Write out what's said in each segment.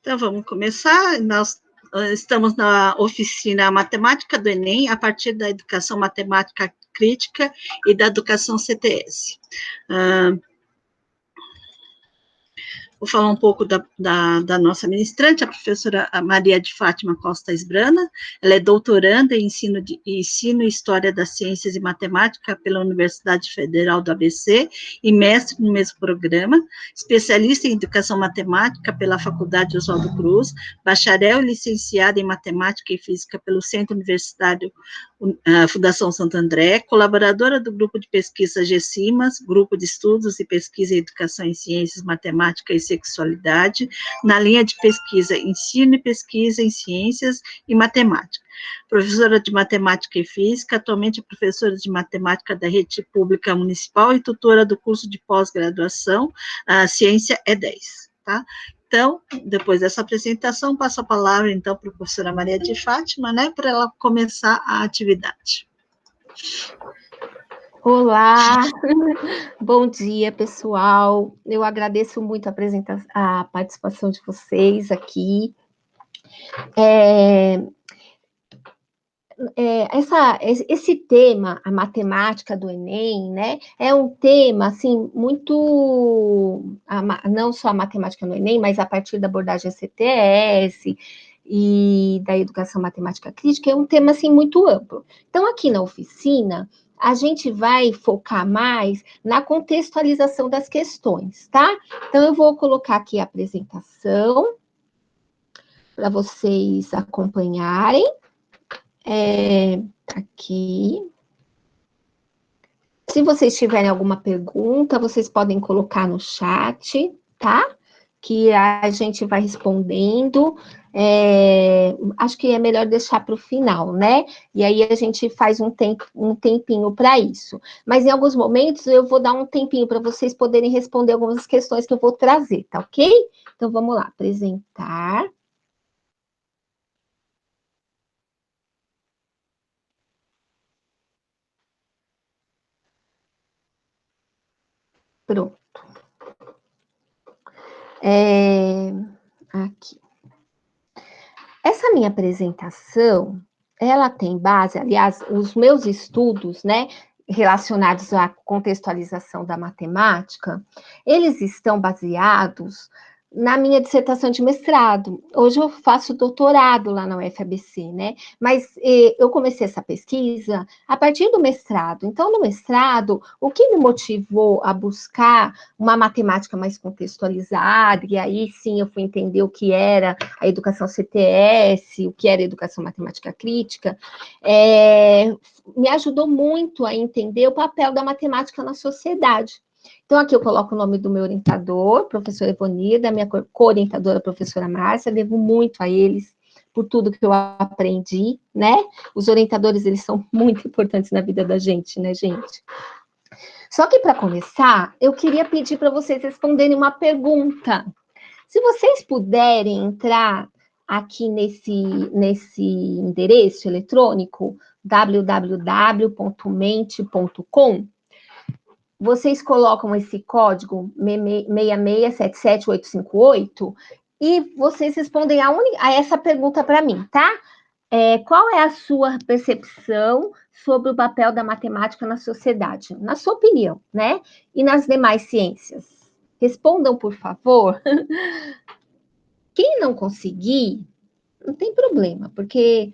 Então, vamos começar. Nós estamos na oficina Matemática do Enem, a partir da educação matemática crítica e da educação CTS. Vou falar um pouco da nossa ministrante, a professora Maria de Fátima Costa Esbrana. Ela é doutoranda em ensino e História das Ciências e Matemática pela Universidade Federal do ABC e mestre no mesmo programa, especialista em Educação Matemática pela Faculdade Oswaldo Cruz, bacharel e licenciada em Matemática e Física pelo Centro Universitário Fundação Santo André, colaboradora do Grupo de Pesquisa GECIMAS, Grupo de Estudos e Pesquisa em Educação em Ciências, Matemática e Sexualidade, na linha de pesquisa Ensino e Pesquisa em Ciências e Matemática. Professora de Matemática e Física, atualmente é professora de Matemática da Rede Pública Municipal e tutora do curso de pós-graduação Ciência é 10, tá? Então, depois dessa apresentação, passo a palavra, então, para a professora Maria de Fátima, né, para ela começar a atividade. Olá, bom dia, pessoal. Eu agradeço muito a participação de vocês aqui. Esse tema, a matemática do Enem, né, é um tema, assim, muito, não só a matemática no Enem, mas a partir da abordagem CTS e da educação matemática crítica, é um tema, assim, muito amplo. Então, aqui na oficina, a gente vai focar mais na contextualização das questões, tá? Então, eu vou colocar aqui a apresentação para vocês acompanharem. Aqui. Se vocês tiverem alguma pergunta, vocês podem colocar no chat, tá? Que a gente vai respondendo. Acho que é melhor deixar para o final, né? E aí a gente faz um tempinho para isso. Mas em alguns momentos eu vou dar um tempinho para vocês poderem responder algumas questões que eu vou trazer, tá ok? Então vamos lá, apresentar. Pronto. Aqui. Essa minha apresentação, ela tem base, aliás, os meus estudos, né, relacionados à contextualização da matemática, eles estão baseados na minha dissertação de mestrado. Hoje eu faço doutorado lá na UFABC, né? Mas eu comecei essa pesquisa a partir do mestrado. Então, no mestrado, o que me motivou a buscar uma matemática mais contextualizada, e aí sim eu fui entender o que era a educação CTS, o que era a educação matemática crítica, me ajudou muito a entender o papel da matemática na sociedade. Então, aqui eu coloco o nome do meu orientador, professor Evonia, da minha co-orientadora, professora Márcia, devo muito a eles por tudo que eu aprendi, né? Os orientadores, eles são muito importantes na vida da gente, né, gente? Só que, para começar, eu queria pedir para vocês responderem uma pergunta. Se vocês puderem entrar aqui nesse endereço eletrônico, www.mente.com, vocês colocam esse código 6677858 e vocês respondem a essa pergunta para mim, tá? Qual é a sua percepção sobre o papel da matemática na sociedade? Na sua opinião, né? E nas demais ciências? Respondam, por favor. Quem não conseguir, não tem problema, porque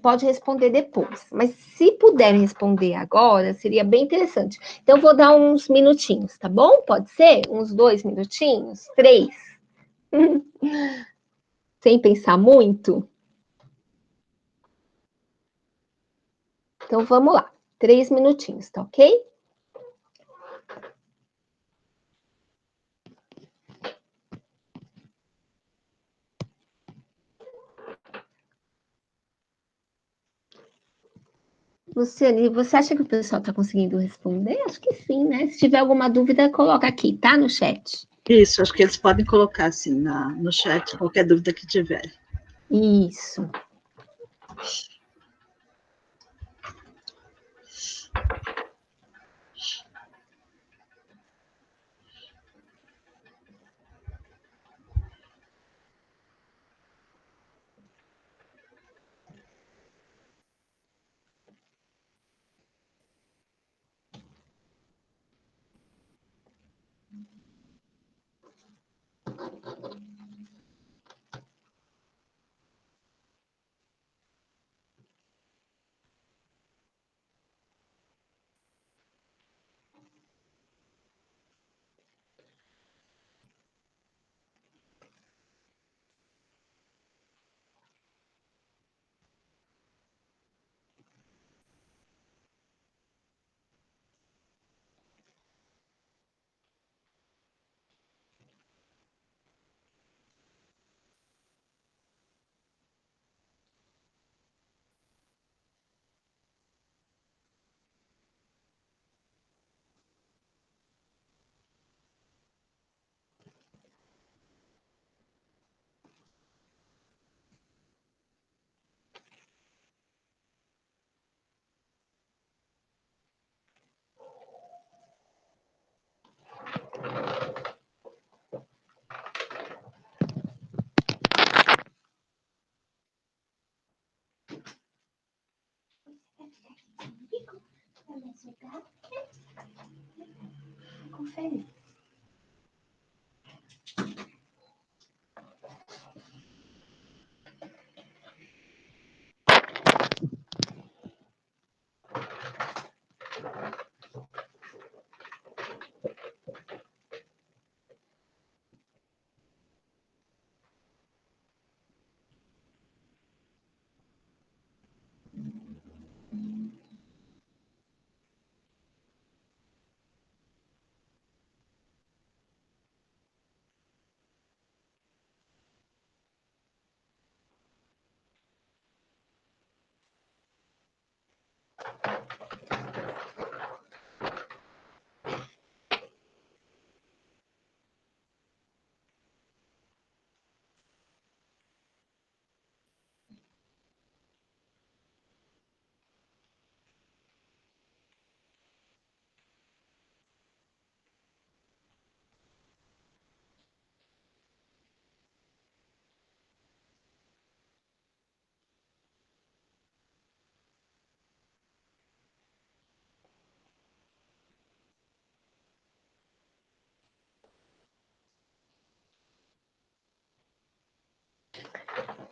pode responder depois. Mas se puder responder agora, seria bem interessante. Então, eu vou dar uns minutinhos, tá bom? Pode ser? Uns 2 minutinhos? 3? Sem pensar muito? Então, vamos lá. 3 minutinhos, tá ok? Luciane, você acha que o pessoal está conseguindo responder? Acho que sim, né? Se tiver alguma dúvida, coloca aqui, tá? No chat. Isso, acho que eles podem colocar, assim, no chat, qualquer dúvida que tiver. Isso. Confere.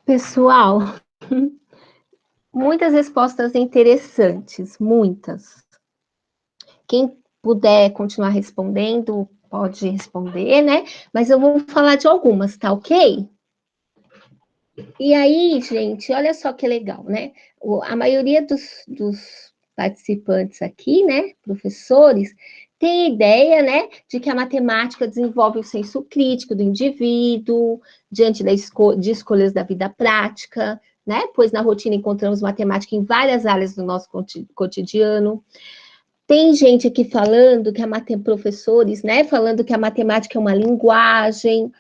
Pessoal, muitas respostas interessantes, muitas. Quem puder continuar respondendo, pode responder, né? Mas eu vou falar de algumas, tá ok? E aí, gente, olha só que legal, né? A maioria dos participantes aqui, né, professores, tem ideia, né, de que a matemática desenvolve o senso crítico do indivíduo, diante de escolhas da vida prática, né? Pois na rotina encontramos matemática em várias áreas do nosso cotidiano. Tem gente aqui falando que professores, né, falando que a matemática é uma linguagem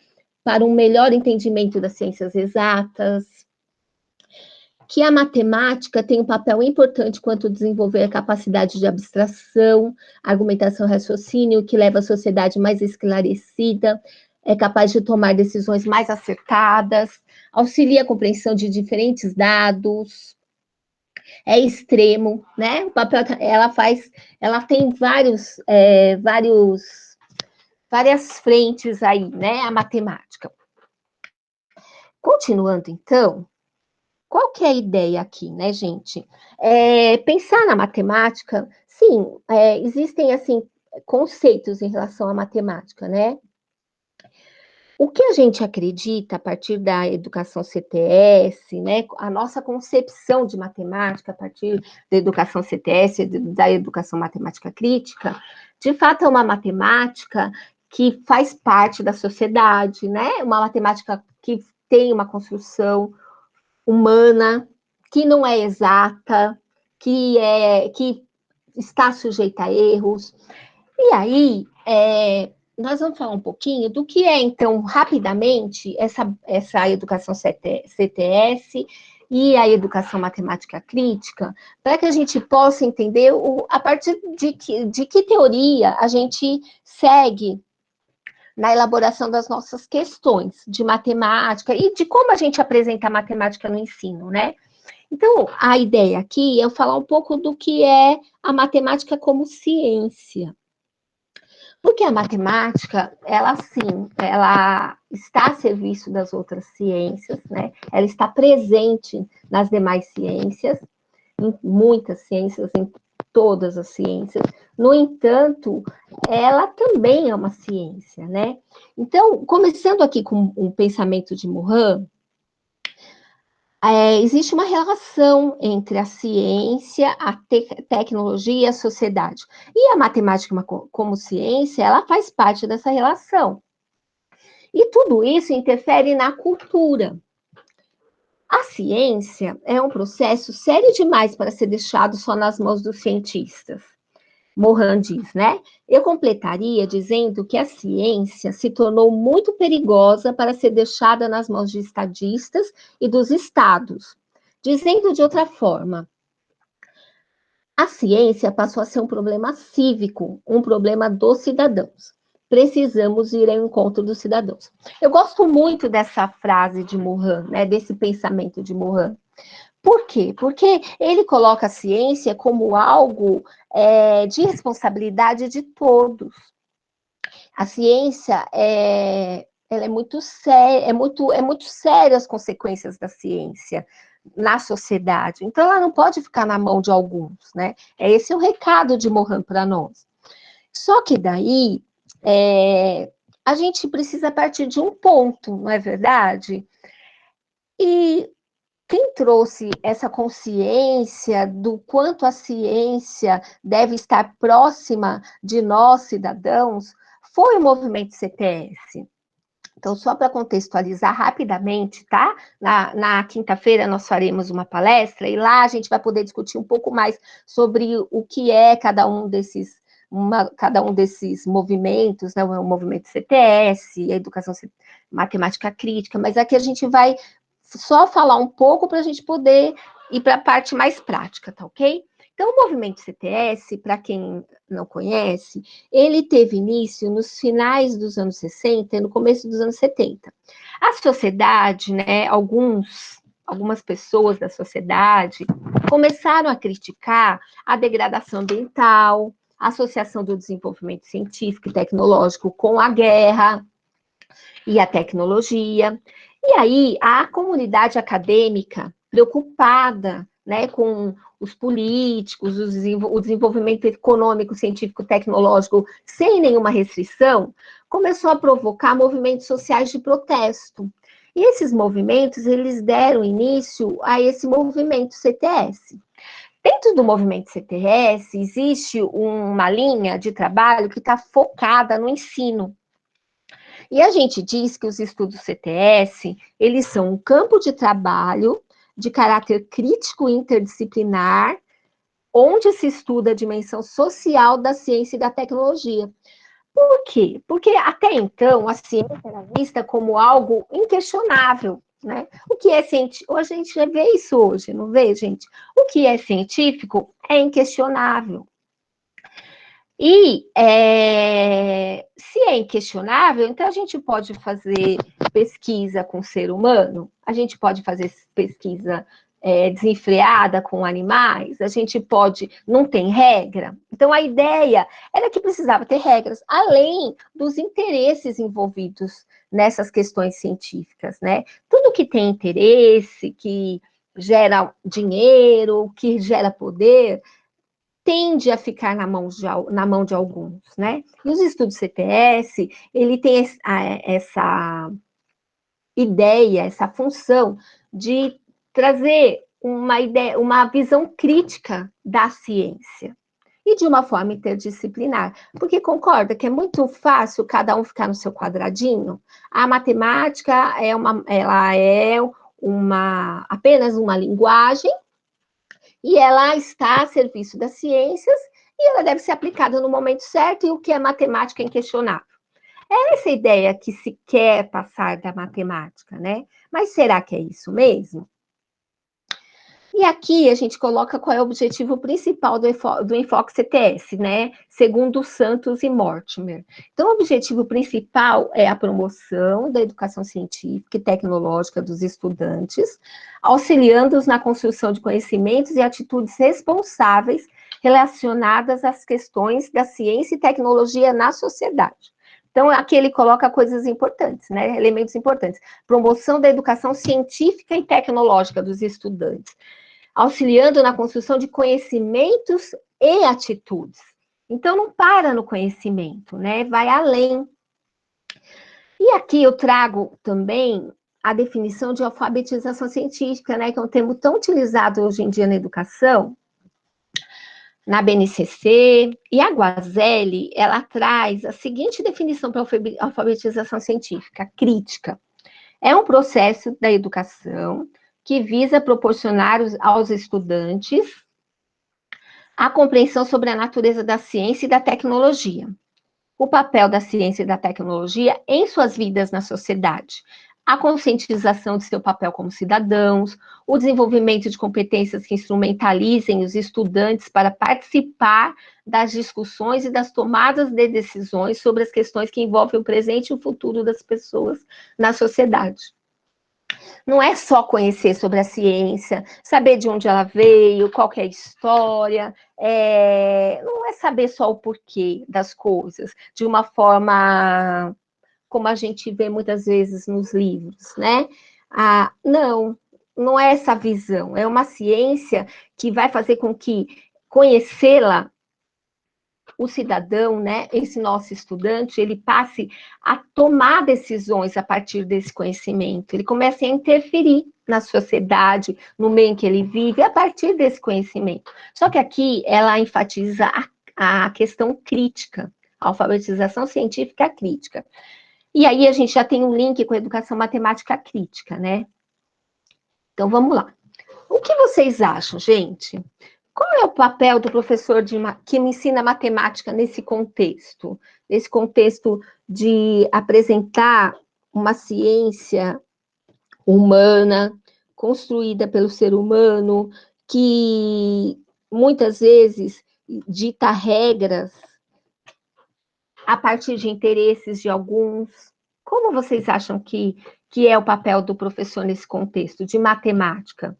para um melhor entendimento das ciências exatas, que a matemática tem um papel importante quanto desenvolver a capacidade de abstração, argumentação e raciocínio, que leva a sociedade mais esclarecida, é capaz de tomar decisões mais acertadas, auxilia a compreensão de diferentes dados, é extremo, né? O papel, ela tem várias frentes aí, né? A matemática. Continuando, então, qual que é a ideia aqui, né, gente? Pensar na matemática, sim, existem, assim, conceitos em relação à matemática, né? O que a gente acredita a partir da educação CTS, né? A nossa concepção de matemática a partir da educação CTS, da educação matemática crítica, de fato é uma matemática que faz parte da sociedade, né? Uma matemática que tem uma construção humana, que não é exata, que está sujeita a erros. E aí, nós vamos falar um pouquinho do que é, então, rapidamente, essa educação CTS e a educação matemática crítica, para que a gente possa entender a partir de que teoria a gente segue na elaboração das nossas questões de matemática e de como a gente apresenta a matemática no ensino, né? Então, a ideia aqui é eu falar um pouco do que é a matemática como ciência. Porque a matemática, ela sim, ela está a serviço das outras ciências, né? Ela está presente nas demais ciências, em muitas ciências, em todas as ciências. No entanto, ela também é uma ciência, né? Então, começando aqui com o pensamento de Morin, existe uma relação entre a ciência, a tecnologia e a sociedade. E a matemática, como ciência, ela faz parte dessa relação. E tudo isso interfere na cultura. A ciência é um processo sério demais para ser deixado só nas mãos dos cientistas. Morin diz, né? Eu completaria dizendo que a ciência se tornou muito perigosa para ser deixada nas mãos de estadistas e dos estados. Dizendo de outra forma, a ciência passou a ser um problema cívico, um problema dos cidadãos. Precisamos ir ao encontro dos cidadãos. Eu gosto muito dessa frase de Morin, né? Desse pensamento de Morin. Por quê? Porque ele coloca a ciência como algo de responsabilidade de todos. A ciência ela é muito séria, é muito séria as consequências da ciência na sociedade. Então, ela não pode ficar na mão de alguns, né? Esse é o recado de Morin para nós. Só que daí a gente precisa partir de um ponto, não é verdade? E quem trouxe essa consciência do quanto a ciência deve estar próxima de nós, cidadãos, foi o movimento CTS. Então, só para contextualizar rapidamente, tá? Na quinta-feira nós faremos uma palestra e lá a gente vai poder discutir um pouco mais sobre o que é cada um desses movimentos, né? O movimento CTS, a educação matemática crítica, mas aqui a gente vai só falar um pouco para a gente poder ir para a parte mais prática, tá ok? Então, o movimento CTS, para quem não conhece, ele teve início nos finais dos anos 60 e no começo dos anos 70. A sociedade, né, algumas pessoas da sociedade começaram a criticar a degradação ambiental, a associação do desenvolvimento científico e tecnológico com a guerra e a tecnologia. E aí, a comunidade acadêmica, preocupada, né, com os políticos, o desenvolvimento econômico, científico, tecnológico, sem nenhuma restrição, começou a provocar movimentos sociais de protesto. E esses movimentos, eles deram início a esse movimento CTS. Dentro do movimento CTS, existe uma linha de trabalho que está focada no ensino. E a gente diz que os estudos CTS, eles são um campo de trabalho de caráter crítico e interdisciplinar, onde se estuda a dimensão social da ciência e da tecnologia. Por quê? Porque até então a ciência era vista como algo inquestionável, né? O que é científico? A gente já vê isso hoje, não vê, gente? O que é científico é inquestionável. E se é inquestionável, então a gente pode fazer pesquisa com o ser humano, a gente pode fazer pesquisa desenfreada com animais, a gente pode, não tem regra. Então a ideia era que precisava ter regras, além dos interesses envolvidos nessas questões científicas, né? Tudo que tem interesse, que gera dinheiro, que gera poder, tende a ficar na mão de alguns, né? E os estudos CTS, ele tem essa ideia, essa função de trazer uma ideia, uma visão crítica da ciência e de uma forma interdisciplinar, porque concorda que é muito fácil cada um ficar no seu quadradinho. A matemática ela é apenas uma linguagem e ela está a serviço das ciências e ela deve ser aplicada no momento certo, e o que é matemática é inquestionável. É essa ideia que se quer passar da matemática, né? Mas será que é isso mesmo? E aqui a gente coloca qual é o objetivo principal do enfoque CTS, né? Segundo Santos e Mortimer. Então, o objetivo principal é a promoção da educação científica e tecnológica dos estudantes, auxiliando-os na construção de conhecimentos e atitudes responsáveis relacionadas às questões da ciência e tecnologia na sociedade. Então, aqui ele coloca coisas importantes, né, elementos importantes. Promoção da educação científica e tecnológica dos estudantes, auxiliando na construção de conhecimentos e atitudes. Então, não para no conhecimento, né, vai além. E aqui eu trago também a definição de alfabetização científica, né, que é um termo tão utilizado hoje em dia na educação, na BNCC, e a Guazelli, ela traz a seguinte definição para a alfabetização científica: crítica. É um processo da educação que visa proporcionar aos estudantes a compreensão sobre a natureza da ciência e da tecnologia, o papel da ciência e da tecnologia em suas vidas na sociedade, a conscientização de seu papel como cidadãos, o desenvolvimento de competências que instrumentalizem os estudantes para participar das discussões e das tomadas de decisões sobre as questões que envolvem o presente e o futuro das pessoas na sociedade. Não é só conhecer sobre a ciência, saber de onde ela veio, qual que é a história, não é saber só o porquê das coisas, de uma forma como a gente vê muitas vezes nos livros, né? Não é essa visão, é uma ciência que vai fazer com que conhecê-la, o cidadão, né, esse nosso estudante, ele passe a tomar decisões a partir desse conhecimento, ele começa a interferir na sociedade, no meio em que ele vive, a partir desse conhecimento. Só que aqui ela enfatiza a questão crítica, a alfabetização científica crítica. E aí a gente já tem um link com a educação matemática crítica, né? Então vamos lá. O que vocês acham, gente? Qual é o papel do professor que me ensina matemática nesse contexto? Nesse contexto de apresentar uma ciência humana, construída pelo ser humano, que muitas vezes dita regras a partir de interesses de alguns. Como vocês acham que é o papel do professor nesse contexto de matemática?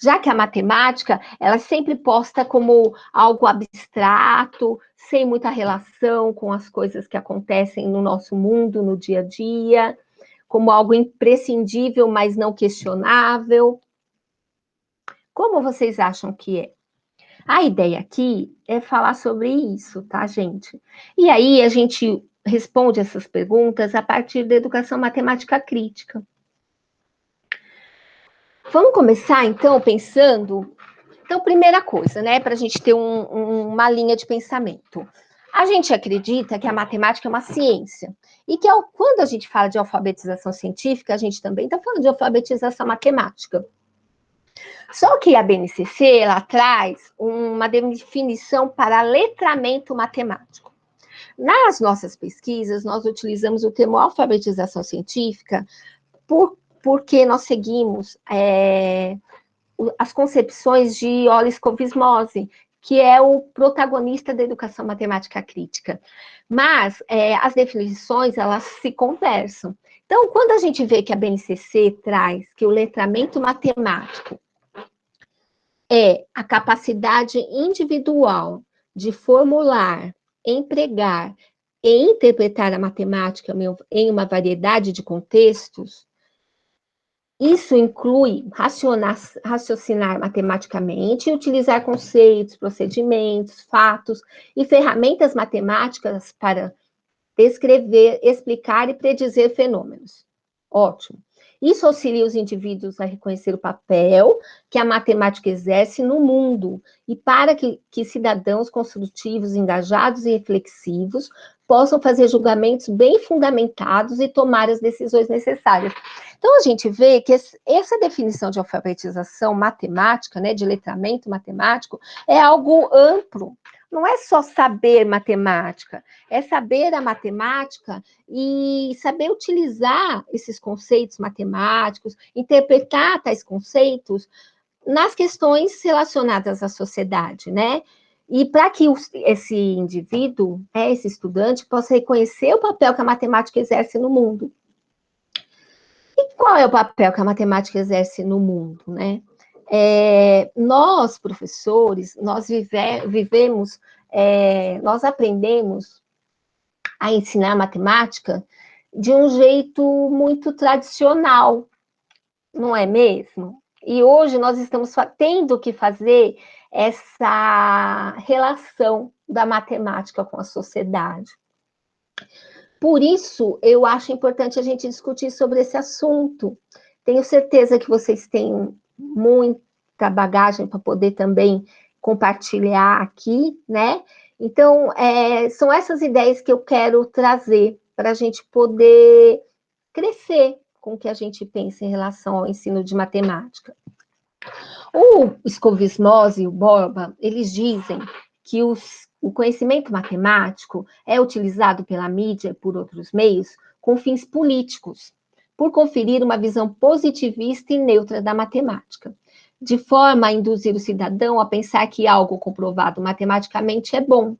Já que a matemática, ela é sempre posta como algo abstrato, sem muita relação com as coisas que acontecem no nosso mundo, no dia a dia, como algo imprescindível, mas não questionável. Como vocês acham que é? A ideia aqui é falar sobre isso, tá, gente? E aí a gente responde essas perguntas a partir da educação matemática crítica. Vamos começar, então, pensando... Então, primeira coisa, né, para a gente ter uma linha de pensamento. A gente acredita que a matemática é uma ciência, e que quando a gente fala de alfabetização científica, a gente também está falando de alfabetização matemática. Só que a BNCC, ela traz uma definição para letramento matemático. Nas nossas pesquisas, nós utilizamos o termo alfabetização científica porque nós seguimos as concepções de Hollis Kovismose, que é o protagonista da educação matemática crítica. Mas as definições, elas se conversam. Então, quando a gente vê que a BNCC traz que o letramento matemático é a capacidade individual de formular, empregar e interpretar a matemática em uma variedade de contextos, isso inclui raciocinar matematicamente e utilizar conceitos, procedimentos, fatos e ferramentas matemáticas para descrever, explicar e predizer fenômenos. Ótimo. Isso auxilia os indivíduos a reconhecer o papel que a matemática exerce no mundo e para que cidadãos construtivos, engajados e reflexivos possam fazer julgamentos bem fundamentados e tomar as decisões necessárias. Então, a gente vê que essa definição de alfabetização matemática, né, de letramento matemático, é algo amplo. Não é só saber matemática, é saber a matemática e saber utilizar esses conceitos matemáticos, interpretar tais conceitos nas questões relacionadas à sociedade, né? E para que esse indivíduo, esse estudante, possa reconhecer o papel que a matemática exerce no mundo. E qual é o papel que a matemática exerce no mundo, né? Nós, professores, nós vivemos, nós aprendemos a ensinar matemática de um jeito muito tradicional, não é mesmo? E hoje nós estamos tendo que fazer essa relação da matemática com a sociedade. Por isso, eu acho importante a gente discutir sobre esse assunto. Tenho certeza que vocês têm muita bagagem para poder também compartilhar aqui, né? Então, são essas ideias que eu quero trazer para a gente poder crescer com o que a gente pensa em relação ao ensino de matemática. O Skovismos e o Borba, eles dizem que o conhecimento matemático é utilizado pela mídia e por outros meios com fins políticos, por conferir uma visão positivista e neutra da matemática, de forma a induzir o cidadão a pensar que algo comprovado matematicamente é bom.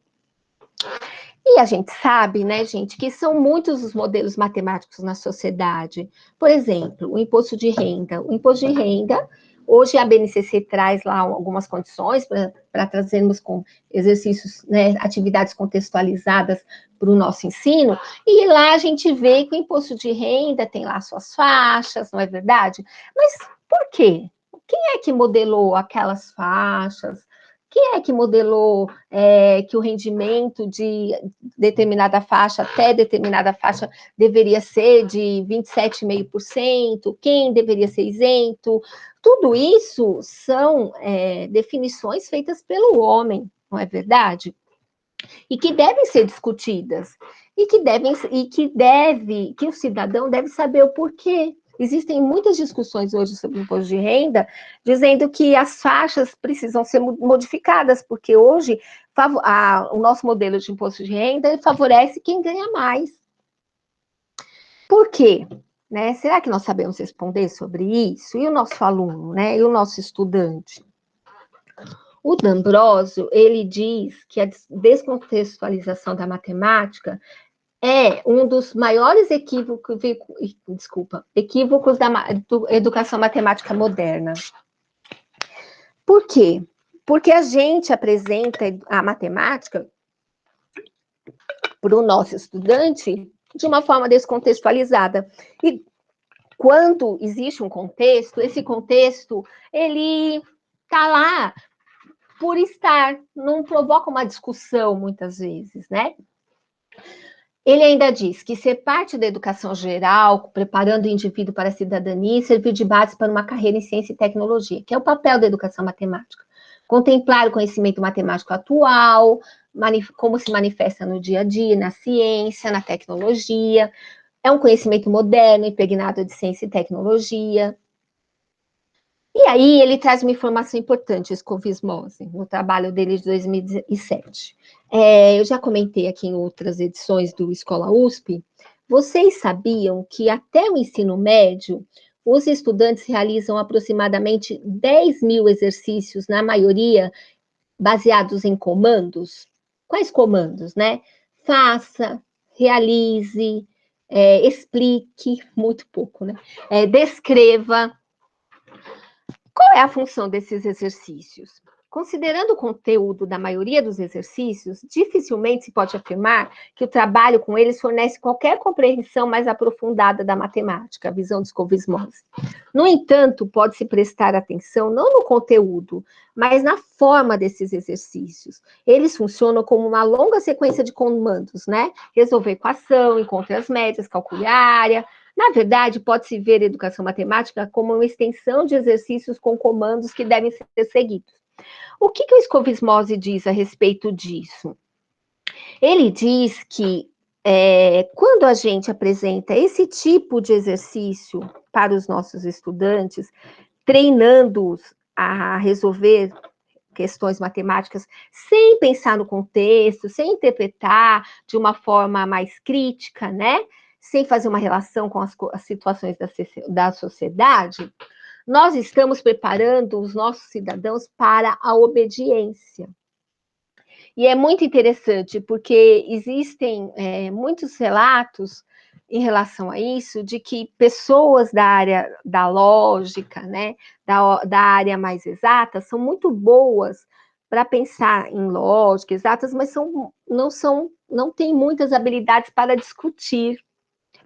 E a gente sabe, né, gente, que são muitos os modelos matemáticos na sociedade. Por exemplo, o imposto de renda. O imposto de renda, hoje a BNCC traz lá algumas condições para trazermos com exercícios, né, atividades contextualizadas para o nosso ensino, e lá a gente vê que o imposto de renda tem lá suas faixas, não é verdade? Mas por quê? Quem é que modelou aquelas faixas? Quem é que modelou que o rendimento de determinada faixa até determinada faixa deveria ser de 27,5%? Quem deveria ser isento? Tudo isso são definições feitas pelo homem, não é verdade? E que devem ser discutidas. Que o cidadão deve saber o porquê. Existem muitas discussões hoje sobre o imposto de renda, dizendo que as faixas precisam ser modificadas, porque hoje o nosso modelo de imposto de renda favorece quem ganha mais. Por quê? Né? Será que nós sabemos responder sobre isso? E o nosso aluno, né? E o nosso estudante? O D'Ambrosio, ele diz que a descontextualização da matemática é um dos maiores equívocos da educação matemática moderna. Por quê? Porque a gente apresenta a matemática para o nosso estudante de uma forma descontextualizada. E quando existe um contexto, esse contexto, ele está lá por estar, não provoca uma discussão, muitas vezes, né? Ele ainda diz que ser parte da educação geral, preparando o indivíduo para a cidadania, servir de base para uma carreira em ciência e tecnologia, que é o papel da educação matemática. Contemplar o conhecimento matemático atual, como se manifesta no dia a dia, na ciência, na tecnologia. É um conhecimento moderno, impregnado de ciência e tecnologia. E aí ele traz uma informação importante, Skovismos, no trabalho dele de 2007. Eu já comentei aqui em outras edições do Escola USP. Vocês sabiam que até o ensino médio, os estudantes realizam aproximadamente 10 mil exercícios, na maioria baseados em comandos? Quais comandos, né? Faça, realize, explique, muito pouco, né? Descreva. Qual é a função desses exercícios? Considerando o conteúdo da maioria dos exercícios, dificilmente se pode afirmar que o trabalho com eles fornece qualquer compreensão mais aprofundada da matemática, a visão de Skovismos. No entanto, pode-se prestar atenção não no conteúdo, mas na forma desses exercícios. Eles funcionam como uma longa sequência de comandos, né? Resolver equação, encontre as médias, calcule a área. Na verdade, pode-se ver a educação matemática como uma extensão de exercícios com comandos que devem ser seguidos. O que o Skovismos diz a respeito disso? Ele diz que quando a gente apresenta esse tipo de exercício para os nossos estudantes, treinando-os a resolver questões matemáticas sem pensar no contexto, sem interpretar de uma forma mais crítica, né? Sem fazer uma relação com as situações da sociedade, nós estamos preparando os nossos cidadãos para a obediência. E é muito interessante, porque existem muitos relatos em relação a isso, de que pessoas da área da lógica, né, da área mais exata, são muito boas para pensar em lógica, exatas, mas não têm muitas habilidades para discutir.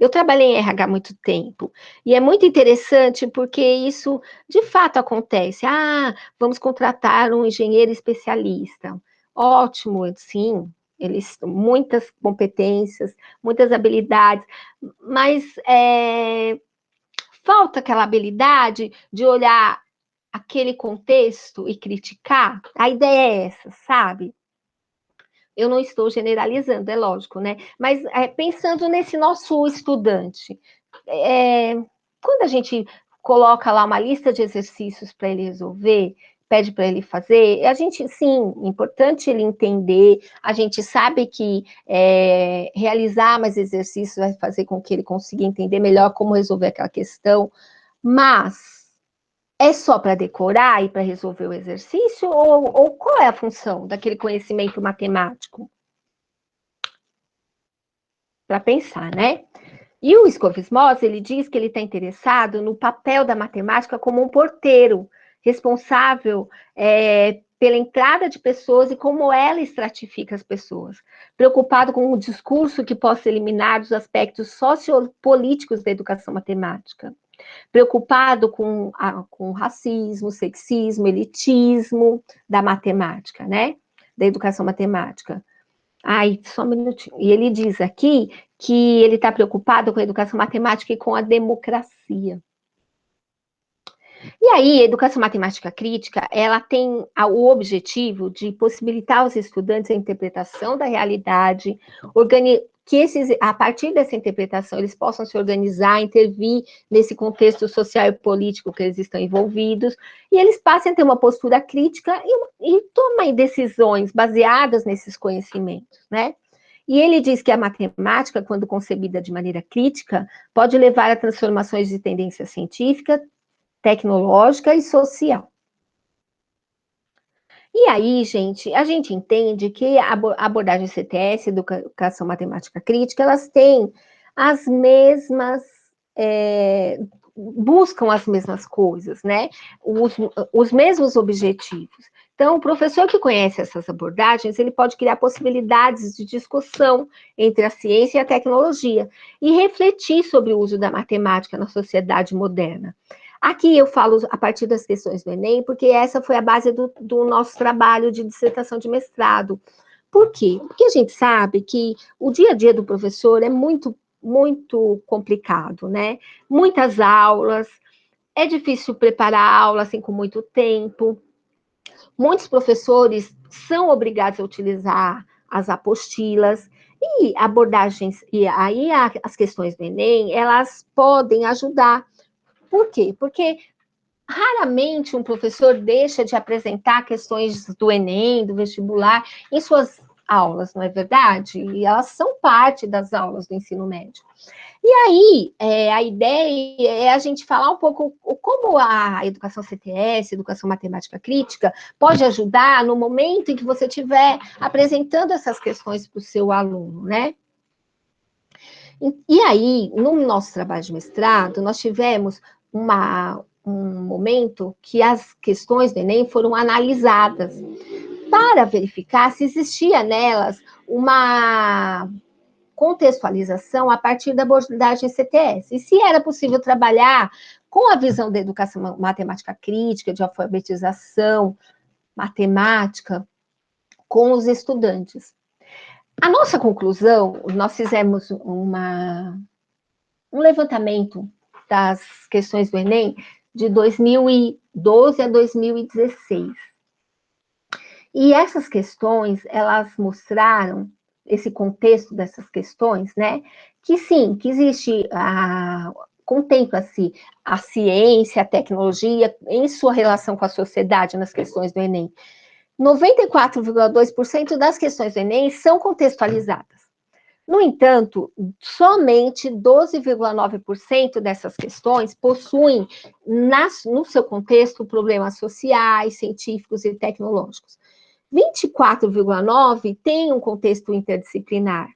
Eu trabalhei em RH há muito tempo, e é muito interessante porque isso de fato acontece. Ah, vamos contratar um engenheiro especialista. Ótimo, sim, eles muitas competências, muitas habilidades, mas falta aquela habilidade de olhar aquele contexto e criticar. A ideia é essa, sabe? Eu não estou generalizando, é lógico, né? Mas pensando nesse nosso estudante, quando a gente coloca lá uma lista de exercícios para ele resolver, pede para ele fazer, a gente, sim, é importante ele entender, a gente sabe que realizar mais exercícios vai fazer com que ele consiga entender melhor como resolver aquela questão, mas é só para decorar e para resolver o exercício, ou qual é a função daquele conhecimento matemático? Para pensar, né? E o Skovismos, ele diz que ele está interessado no papel da matemática como um porteiro, responsável pela entrada de pessoas e como ela estratifica as pessoas, preocupado com um discurso que possa eliminar os aspectos sociopolíticos da educação matemática, preocupado com o racismo, sexismo, elitismo da matemática, né? Da educação matemática. Ai, só um minutinho. E ele diz aqui que ele está preocupado com a educação matemática e com a democracia. E aí, a educação matemática crítica, ela tem o objetivo de possibilitar aos estudantes a interpretação da realidade, que a partir dessa interpretação, eles possam se organizar, intervir nesse contexto social e político que eles estão envolvidos, e eles passem a ter uma postura crítica e tomem decisões baseadas nesses conhecimentos, né? E ele diz que a matemática, quando concebida de maneira crítica, pode levar a transformações de tendência científica, tecnológica e social. E aí, gente, a gente entende que a abordagem CTS, Educação Matemática Crítica, elas têm as mesmas, buscam as mesmas coisas, né? Os mesmos objetivos. Então, o professor que conhece essas abordagens, ele pode criar possibilidades de discussão entre a ciência e a tecnologia e refletir sobre o uso da matemática na sociedade moderna. Aqui eu falo a partir das questões do Enem, porque essa foi a base do nosso trabalho de dissertação de mestrado. Por quê? Porque a gente sabe que o dia a dia do professor é muito, muito complicado, né? Muitas aulas, é difícil preparar a aula assim com muito tempo. Muitos professores são obrigados a utilizar as apostilas e abordagens, e aí as questões do Enem, elas podem ajudar. Por quê? Porque raramente um professor deixa de apresentar questões do Enem, do vestibular, em suas aulas, não é verdade? E elas são parte das aulas do ensino médio. E aí, a ideia é a gente falar um pouco como a educação CTS, educação matemática crítica, pode ajudar no momento em que você estiver apresentando essas questões para o seu aluno, né? E aí, no nosso trabalho de mestrado, nós tivemos um momento que as questões do Enem foram analisadas para verificar se existia nelas uma contextualização a partir da abordagem CTS, e se era possível trabalhar com a visão da educação matemática crítica, de alfabetização matemática, com os estudantes. A nossa conclusão, nós fizemos um levantamento das questões do Enem de 2012 a 2016. E essas questões, elas mostraram, esse contexto dessas questões, né, que sim, que existe, contempla-se a ciência, a tecnologia, em sua relação com a sociedade nas questões do Enem. 94,2% das questões do Enem são contextualizadas. No entanto, somente 12,9% dessas questões possuem, no seu contexto, problemas sociais, científicos e tecnológicos. 24,9% têm um contexto interdisciplinar.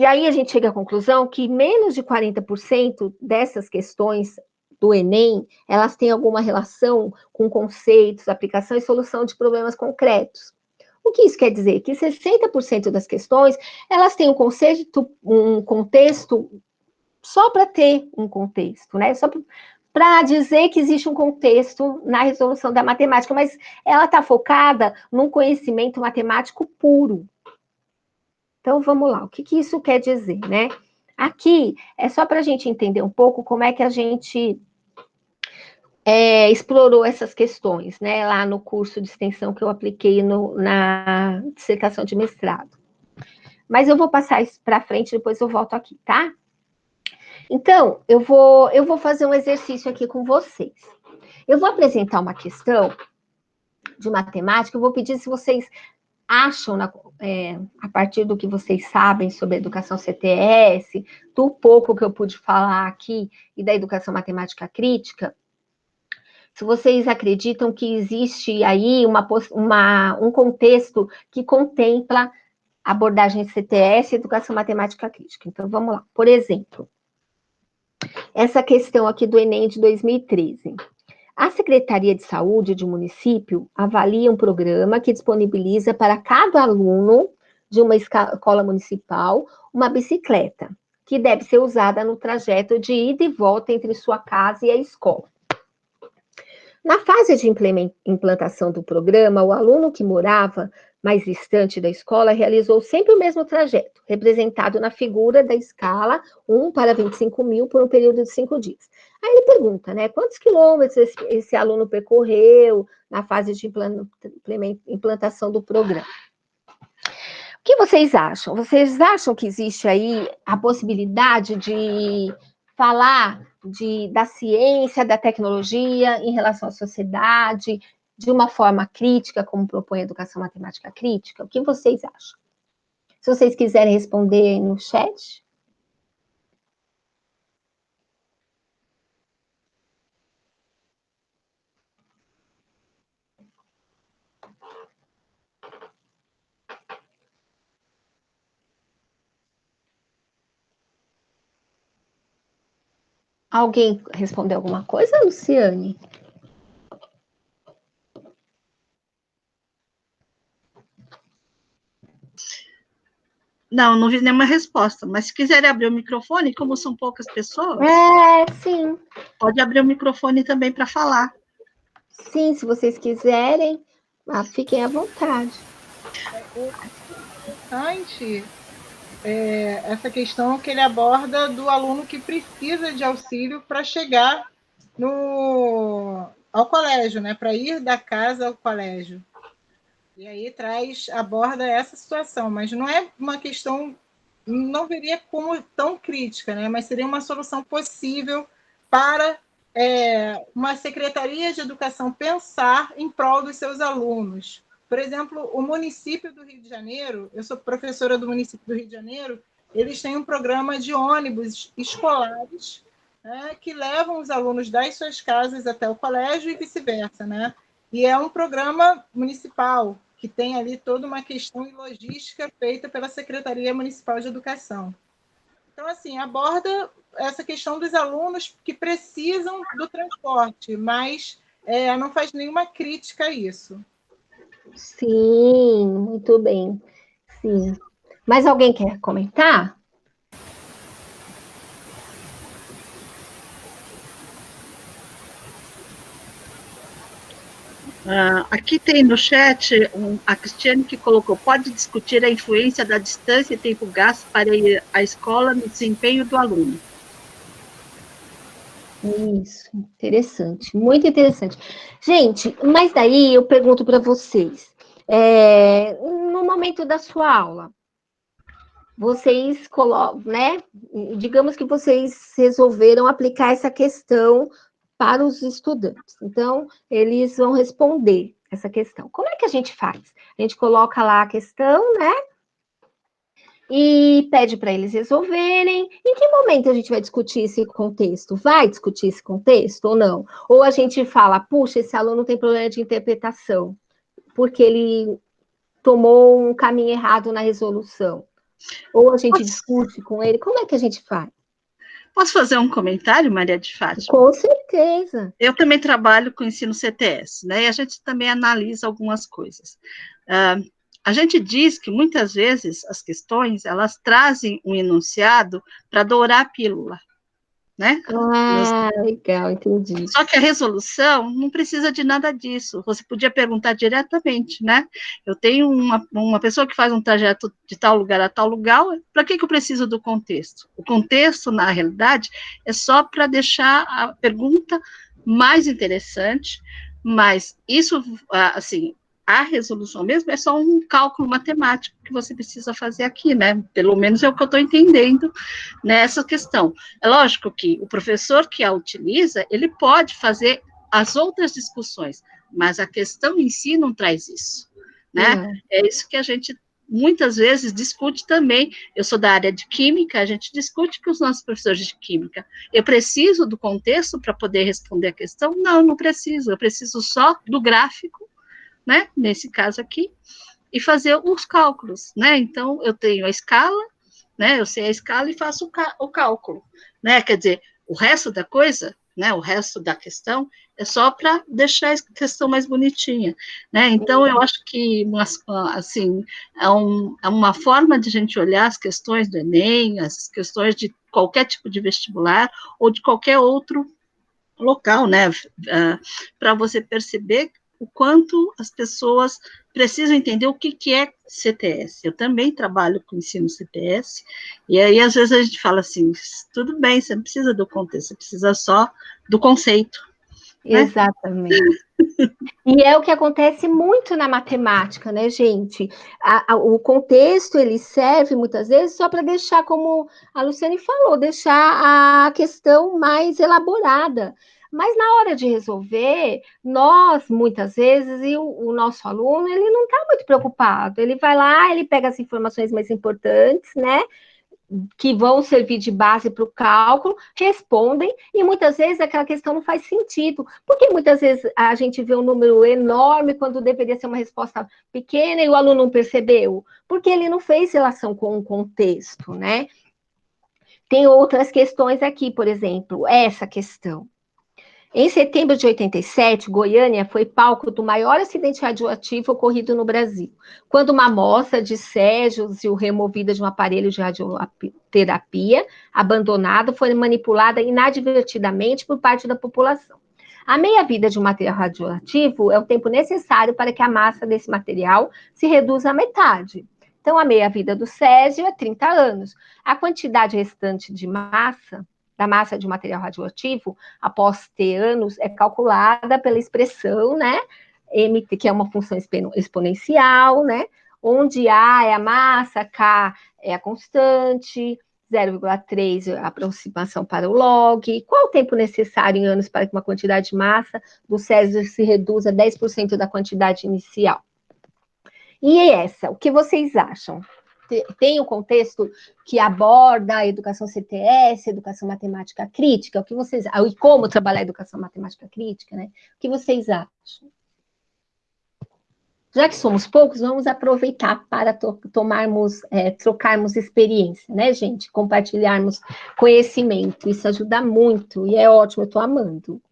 E aí a gente chega à conclusão que menos de 40% dessas questões do Enem, elas têm alguma relação com conceitos, aplicação e solução de problemas concretos. O que isso quer dizer? Que 60% das questões, elas têm um contexto só para ter um contexto, né? Só para dizer que existe um contexto na resolução da matemática, mas ela está focada num conhecimento matemático puro. Então, vamos lá, o que isso quer dizer, né? Aqui é só para a gente entender um pouco como é que a gente explorou essas questões, né? Lá no curso de extensão que eu apliquei na dissertação de mestrado. Mas eu vou passar isso para frente, depois eu volto aqui, tá? Então, eu vou fazer um exercício aqui com vocês. Eu vou apresentar uma questão de matemática, eu vou pedir se vocês acham, a partir do que vocês sabem sobre a educação CTS, do pouco que eu pude falar aqui e da educação matemática crítica, se vocês acreditam que existe aí um contexto que contempla abordagem CTS e educação matemática crítica. Então, vamos lá. Por exemplo, essa questão aqui do Enem de 2013. A Secretaria de Saúde de um município avalia um programa que disponibiliza para cada aluno de uma escola municipal uma bicicleta, que deve ser usada no trajeto de ida e volta entre sua casa e a escola. Na fase de implantação do programa, o aluno que morava mais distante da escola realizou sempre o mesmo trajeto, representado na figura da escala 1 para 25 mil por um período de 5 dias. Aí ele pergunta, né, quantos quilômetros esse aluno percorreu na fase de implantação do programa? O que vocês acham? Vocês acham que existe aí a possibilidade de falar da ciência, da tecnologia em relação à sociedade, de uma forma crítica, como propõe a educação matemática crítica? O que vocês acham? Se vocês quiserem responder no chat. Alguém respondeu alguma coisa, Luciane? Não vi nenhuma resposta, mas se quiserem abrir o microfone, como são poucas pessoas, sim. Pode abrir o microfone também para falar. Sim, se vocês quiserem, fiquem à vontade. Interessante essa questão que ele aborda do aluno que precisa de auxílio para chegar ao colégio, né? Para ir da casa ao colégio. E aí aborda essa situação, mas não é uma questão, não veria como tão crítica, né? Mas seria uma solução possível para uma secretaria de educação pensar em prol dos seus alunos. Por exemplo, o município do Rio de Janeiro, eu sou professora do município do Rio de Janeiro, eles têm um programa de ônibus escolares, né, que levam os alunos das suas casas até o colégio e vice-versa, né? E é um programa municipal, que tem ali toda uma questão de logística feita pela Secretaria Municipal de Educação. Então, assim, aborda essa questão dos alunos que precisam do transporte, mas não faz nenhuma crítica a isso. Sim, muito bem. Sim. Mais alguém quer comentar? Aqui tem no chat a Cristiane que colocou: pode discutir a influência da distância e tempo gasto para ir à escola no desempenho do aluno. Isso, interessante, muito interessante. Gente, mas daí eu pergunto para vocês, no momento da sua aula, vocês colocam, né? Digamos que vocês resolveram aplicar essa questão para os estudantes. Então, eles vão responder essa questão. Como é que a gente faz? A gente coloca lá a questão, né? E pede para eles resolverem. Em que momento a gente vai discutir esse contexto? Vai discutir esse contexto ou não? Ou a gente fala, puxa, esse aluno tem problema de interpretação, porque ele tomou um caminho errado na resolução. Ou a gente discute com ele? Como é que a gente faz? Posso fazer um comentário, Maria de Fátima? Com certeza. Eu também trabalho com ensino CTS, né? E a gente também analisa algumas coisas. A gente diz que muitas vezes as questões, elas trazem um enunciado para dourar a pílula, né? Legal, entendi. Só que a resolução não precisa de nada disso. Você podia perguntar diretamente, né? Eu tenho uma pessoa que faz um trajeto de tal lugar a tal lugar, para que eu preciso do contexto? O contexto, na realidade, é só para deixar a pergunta mais interessante, mas isso, assim, a resolução mesmo é só um cálculo matemático que você precisa fazer aqui, né? Pelo menos é o que eu estou entendendo nessa questão. É lógico que o professor que a utiliza, ele pode fazer as outras discussões, mas a questão em si não traz isso, né? É isso que a gente muitas vezes discute também. Eu sou da área de química, a gente discute com os nossos professores de química. Eu preciso do contexto para poder responder a questão? Não, não preciso. Eu preciso só do gráfico, né, nesse caso aqui, e fazer os cálculos, né, então eu tenho a escala, né, eu sei a escala e faço o cálculo, né, quer dizer, o resto da coisa, né, o resto da questão é só para deixar a questão mais bonitinha, né, então eu acho que, assim, é uma forma de a gente olhar as questões do Enem, as questões de qualquer tipo de vestibular, ou de qualquer outro local, né, para você perceber o quanto as pessoas precisam entender o que é CTS. Eu também trabalho com ensino CTS, e aí às vezes a gente fala assim, tudo bem, você não precisa do contexto, você precisa só do conceito. Né? Exatamente. E é o que acontece muito na matemática, né, gente? O contexto, ele serve muitas vezes só para deixar, como a Luciane falou, deixar a questão mais elaborada. Mas na hora de resolver, nós, muitas vezes, e o nosso aluno, ele não está muito preocupado. Ele vai lá, ele pega as informações mais importantes, né? Que vão servir de base para o cálculo, respondem, e muitas vezes aquela questão não faz sentido, porque muitas vezes a gente vê um número enorme quando deveria ser uma resposta pequena e o aluno não percebeu, porque ele não fez relação com o contexto, né? Tem outras questões aqui, por exemplo, essa questão. Em setembro de 87, Goiânia foi palco do maior acidente radioativo ocorrido no Brasil, quando uma amostra de césio removida de um aparelho de radioterapia abandonado foi manipulada inadvertidamente por parte da população. A meia-vida de um material radioativo é o tempo necessário para que a massa desse material se reduza à metade. Então, a meia-vida do césio é 30 anos. A quantidade restante de massa da massa de material radioativo, após ter anos, é calculada pela expressão, né, mt, que é uma função exponencial, né, onde A é a massa, K é a constante, 0,3 é a aproximação para o log. Qual o tempo necessário em anos para que uma quantidade de massa do césio se reduza a 10% da quantidade inicial? E essa, o que vocês acham? Tem um contexto que aborda a educação CTS, educação matemática crítica, o que vocês acham? E como trabalhar a educação matemática crítica, né? O que vocês acham? Já que somos poucos, vamos aproveitar para trocarmos experiência, né, gente? Compartilharmos conhecimento, isso ajuda muito, e é ótimo, eu estou amando.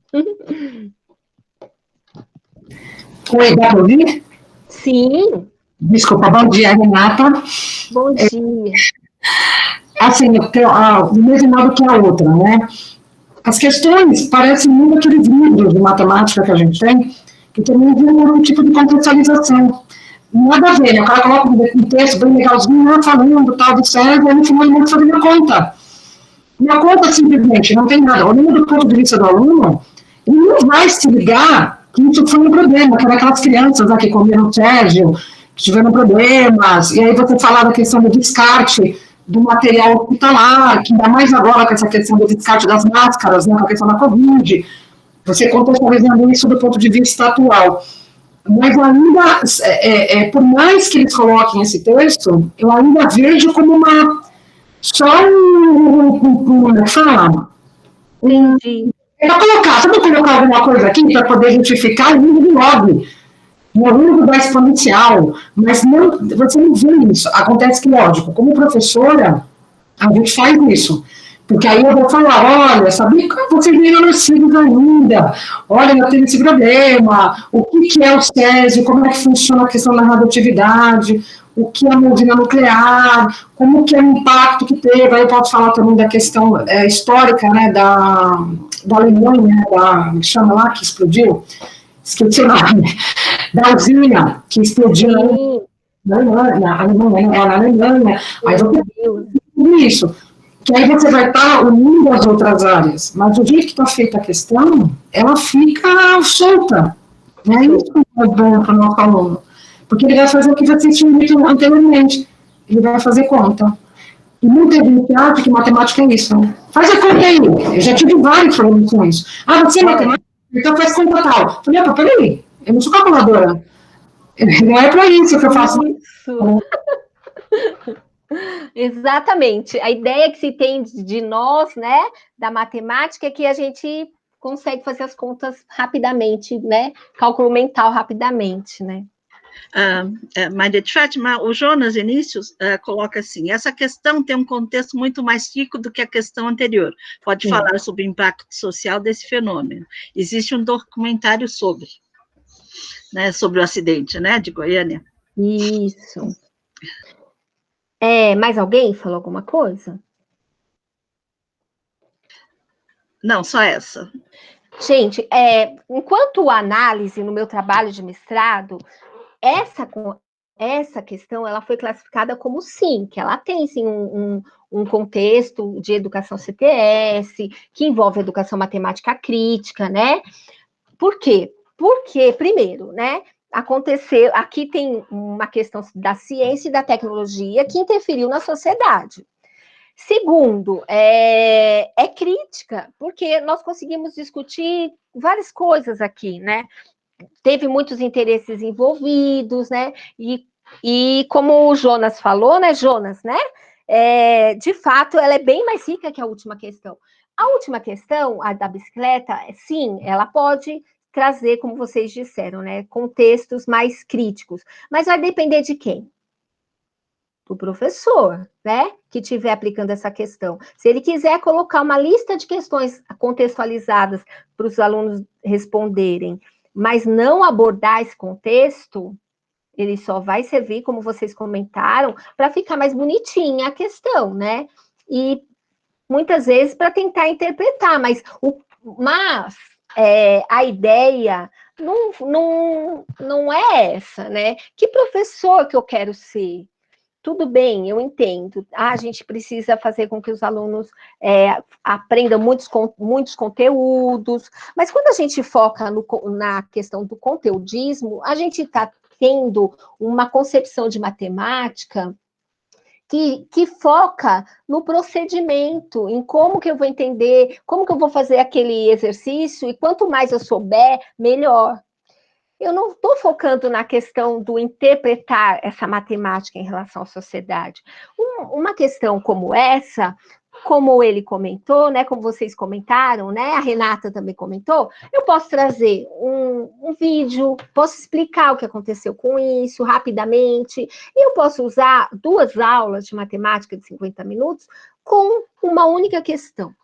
Oi, dá para ouvir? Sim. Desculpa, bom dia, Renata. Bom dia. Assim, o mesmo modo que a outra, né? As questões parecem muito aqueles livros de matemática que a gente tem, que também tem um tipo de contextualização. Nada a ver, né? O cara coloca um texto bem legalzinho, falando tal do cérebro, e no final ele não fazer minha conta. Minha conta, simplesmente, não tem nada. Olhando do ponto de vista do aluno, ele não vai se ligar que isso foi um problema, que eram aquelas crianças lá que comeram Sérgio, que tiveram problemas, e aí você falar da questão do descarte do material hospitalar, que ainda mais agora com essa questão do descarte das máscaras, né, com a questão da Covid, você contextualizando isso do ponto de vista atual. Mas ainda, por mais que eles coloquem esse texto, eu ainda vejo como só fala. Entendi. Sabe colocar alguma coisa aqui para poder justificar o uso do log? no aluno dá exponencial, mas não, você não vê isso. Acontece que, lógico, como professora, a gente faz isso. Porque aí eu vou falar, olha, sabia que vocês nem nascidos ainda, olha, eu tenho esse problema, o que é o Césio, como é que funciona a questão da radioatividade, o que é a moldina nuclear, como que é o impacto que teve, aí eu posso falar também da questão histórica, né, da Alemanha, que chama lá, que explodiu, esqueci o nome, da usina que explodiu na Alemanha, aí eu tudo isso. Que aí você vai estar unindo as outras áreas. Mas do jeito que está feita a questão, ela fica solta. É isso que é bom para o nosso aluno. Porque ele vai fazer o que vocês tinham dito anteriormente. Ele vai fazer conta. E muita gente acha que matemática é isso. Faz a conta aí. Eu já tive vários problemas com isso. Ah, você é matemática? Então faz conta tal. Falei, opa, peraí. Eu não sou calculadora. Não é para isso que eu faço. Isso. Exatamente. A ideia que se tem de nós, né, da matemática, é que a gente consegue fazer as contas rapidamente, né, cálculo mental rapidamente, né. Maria de Fátima, o Jonas Inícios coloca assim, essa questão tem um contexto muito mais rico do que a questão anterior. Pode falar sobre o impacto social desse fenômeno. Existe um documentário sobre, né, sobre o acidente, né, de Goiânia. Isso. Mais alguém falou alguma coisa? Não, só essa. Gente, enquanto análise no meu trabalho de mestrado, essa questão ela foi classificada como sim, que ela tem sim um contexto de educação CTS, que envolve educação matemática crítica, né? Por quê? Porque, primeiro, né? Aconteceu, aqui tem uma questão da ciência e da tecnologia que interferiu na sociedade. Segundo, é crítica, porque nós conseguimos discutir várias coisas aqui, né? Teve muitos interesses envolvidos, né? E como o Jonas falou, né, Jonas, né? De fato, ela é bem mais rica que a última questão. A última questão, a da bicicleta, sim, ela pode trazer, como vocês disseram, né, contextos mais críticos, mas vai depender de quem? Do professor, né, que estiver aplicando essa questão. Se ele quiser colocar uma lista de questões contextualizadas para os alunos responderem, mas não abordar esse contexto, ele só vai servir, como vocês comentaram, para ficar mais bonitinha a questão, né? E muitas vezes para tentar interpretar, mas a ideia não é essa, né? Que professor que eu quero ser? Tudo bem, eu entendo. A gente precisa fazer com que os alunos aprendam muitos conteúdos, mas quando a gente foca na questão do conteudismo, a gente está tendo uma concepção de matemática que foca no procedimento, em como que eu vou entender, como que eu vou fazer aquele exercício, e quanto mais eu souber, melhor. Eu não estou focando na questão do interpretar essa matemática em relação à sociedade. Uma questão como essa, como ele comentou, né, como vocês comentaram, né, a Renata também comentou, eu posso trazer um vídeo, posso explicar o que aconteceu com isso rapidamente, e eu posso usar 2 aulas de matemática de 50 minutos com uma única questão.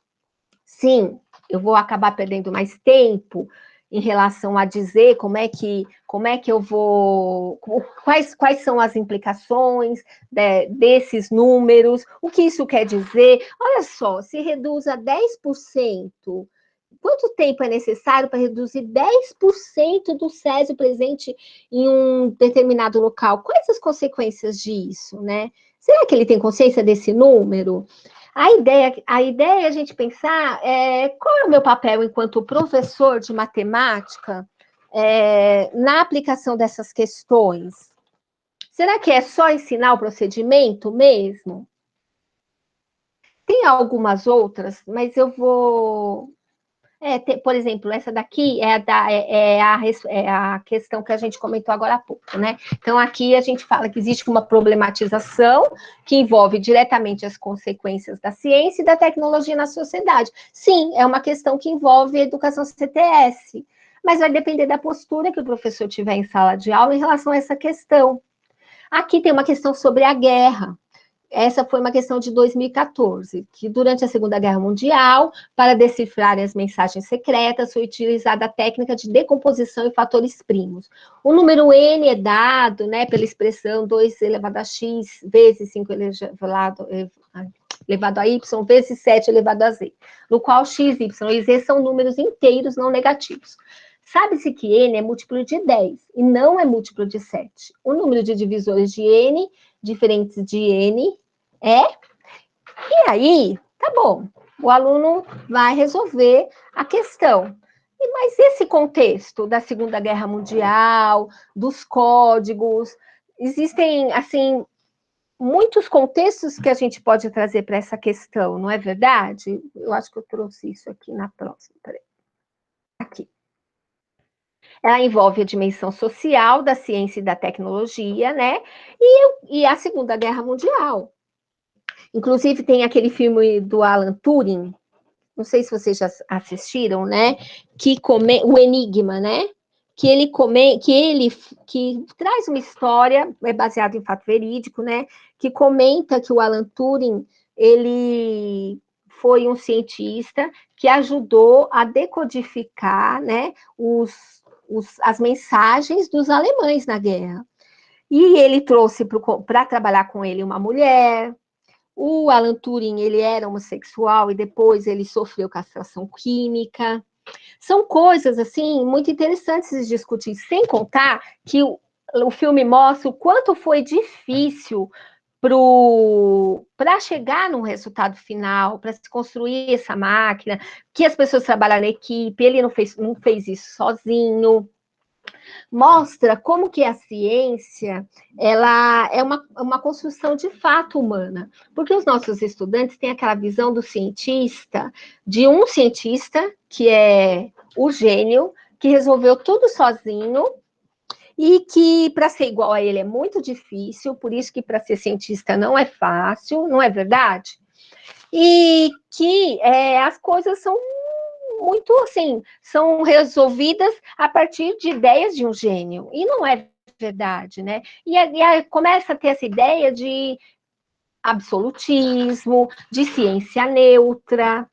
Sim, eu vou acabar perdendo mais tempo em relação a dizer como é que eu vou, quais são as implicações desses números, o que isso quer dizer. Olha só, se reduz a 10%, quanto tempo é necessário para reduzir 10% do césio presente em um determinado local? Quais as consequências disso, né? Será que ele tem consciência desse número? A ideia é a gente pensar qual é o meu papel enquanto professor de matemática na aplicação dessas questões. Será que é só ensinar o procedimento mesmo? Tem algumas outras, mas eu vou... por exemplo, essa daqui é a questão que a gente comentou agora há pouco, né? Então, aqui a gente fala que existe uma problematização que envolve diretamente as consequências da ciência e da tecnologia na sociedade. Sim, é uma questão que envolve a educação CTS, mas vai depender da postura que o professor tiver em sala de aula em relação a essa questão. Aqui tem uma questão sobre a guerra. Essa foi uma questão de 2014, que durante a Segunda Guerra Mundial, para decifrar as mensagens secretas, foi utilizada a técnica de decomposição em fatores primos. O número n é dado, né, pela expressão 2 elevado a x vezes 5 elevado a y vezes 7 elevado a z, no qual x, y e z são números inteiros não negativos. Sabe-se que n é múltiplo de 10 e não é múltiplo de 7. O número de divisores de n, diferentes de n, é... E aí, tá bom, o aluno vai resolver a questão. Mas esse contexto da Segunda Guerra Mundial, dos códigos, existem, assim, muitos contextos que a gente pode trazer para essa questão, não é verdade? Eu acho que eu trouxe isso aqui na próxima, peraí. Aqui. Ela envolve a dimensão social da ciência e da tecnologia, né? E a Segunda Guerra Mundial. Inclusive, tem aquele filme do Alan Turing, não sei se vocês já assistiram, né? O Enigma, né? Que traz uma história, é baseado em fato verídico, né? Que comenta que o Alan Turing, ele foi um cientista que ajudou a decodificar, né, as mensagens dos alemães na guerra. E ele trouxe para trabalhar com ele uma mulher. O Alan Turing, ele era homossexual e depois ele sofreu castração química. São coisas, assim, muito interessantes de discutir, sem contar que o filme mostra o quanto foi difícil para chegar num resultado final, para se construir essa máquina, que as pessoas trabalharam na equipe, ele não fez isso sozinho. Mostra como que a ciência, ela é uma construção de fato humana, porque os nossos estudantes têm aquela visão do cientista, de um cientista que é o gênio, que resolveu tudo sozinho, e que para ser igual a ele é muito difícil, por isso que para ser cientista não é fácil, não é verdade? E que as coisas são muito, assim, são resolvidas a partir de ideias de um gênio, e não é verdade, né? E aí começa a ter essa ideia de absolutismo, de ciência neutra.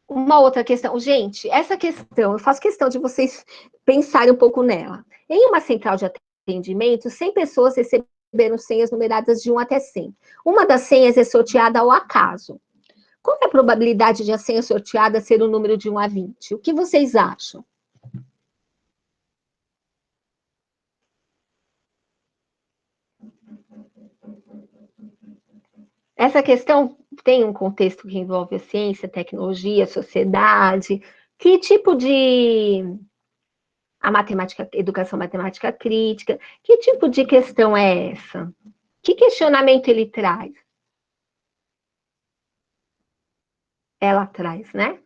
Uma outra questão, gente, essa questão, eu faço questão de vocês pensarem um pouco nela. Em uma central de atendimento, 100 pessoas receberam senhas numeradas de 1 até 100. Uma das senhas é sorteada ao acaso. Qual é a probabilidade de a senha sorteada ser o número de 1 a 20? O que vocês acham? Essa questão tem um contexto que envolve a ciência, a tecnologia, a sociedade. Que tipo de... a matemática, educação matemática crítica, que tipo de questão é essa? Que questionamento ele traz? Ela traz, né?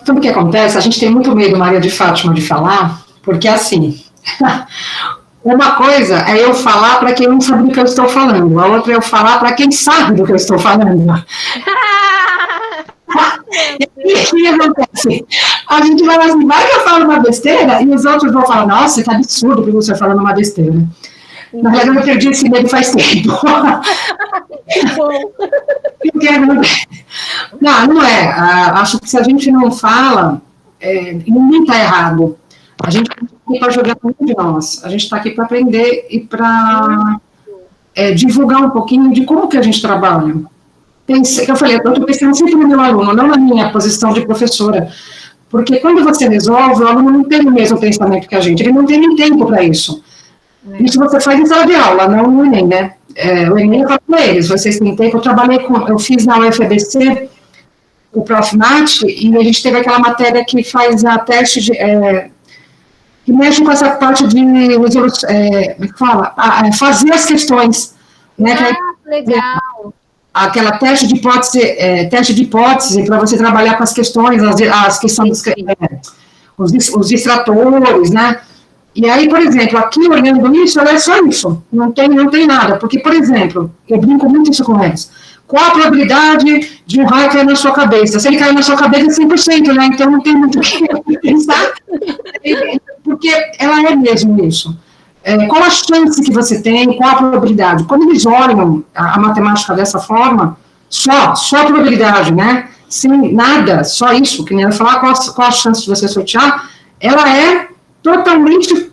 Tudo que acontece, a gente tem muito medo, Maria de Fátima, de falar, porque assim, uma coisa é eu falar para quem não sabe do que eu estou falando, a outra é eu falar para quem sabe do que eu estou falando. E o que acontece? A gente vai assim, vai que eu falo uma besteira, e os outros vão falar, nossa, que absurdo que você falando uma besteira. Na verdade, eu perdi esse medo faz tempo. Que bom. Não é. Acho que se a gente não fala, ninguém está errado. A gente está aqui para jogar muito de nós. A gente está aqui para aprender e para divulgar um pouquinho de como que a gente trabalha. Eu estou pensando sempre no meu aluno, não na minha posição de professora. Porque quando você resolve, o aluno não tem o mesmo pensamento que a gente. Ele não tem nem tempo para isso. Isso você faz em sala de aula, não no Enem, né? O Enem eu falo com eles, vocês têm tempo, eu fiz na UFABC o Prof. Mate, e a gente teve aquela matéria que faz a teste de, que mexe com essa parte de fazer as questões, né? Legal. Aquela teste de hipótese para você trabalhar com as questões, as questões dos os distratores, né? E aí, por exemplo, aqui olhando isso, ela é só isso, não tem nada, porque, por exemplo, eu brinco muito isso com eles, qual a probabilidade de um raio cair na sua cabeça? Se ele cair na sua cabeça é 100%, né? Então não tem muito o que pensar, porque ela é mesmo isso. Qual a chance que você tem, qual a probabilidade? Quando eles olham a matemática dessa forma, só a probabilidade, né? Sem nada, só isso, que nem ela falar qual a chance de você sortear, ela é totalmente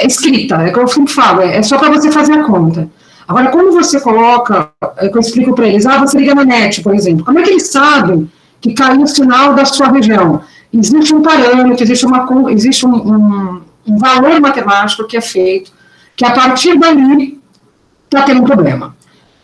escrita, é o que eu sempre falo, é só para você fazer a conta. Agora, quando você coloca, eu explico para eles, você liga na NET, por exemplo, como é que eles sabem que caiu o sinal da sua região? Existe um parâmetro, existe um valor matemático que é feito, que a partir dali está tendo um problema.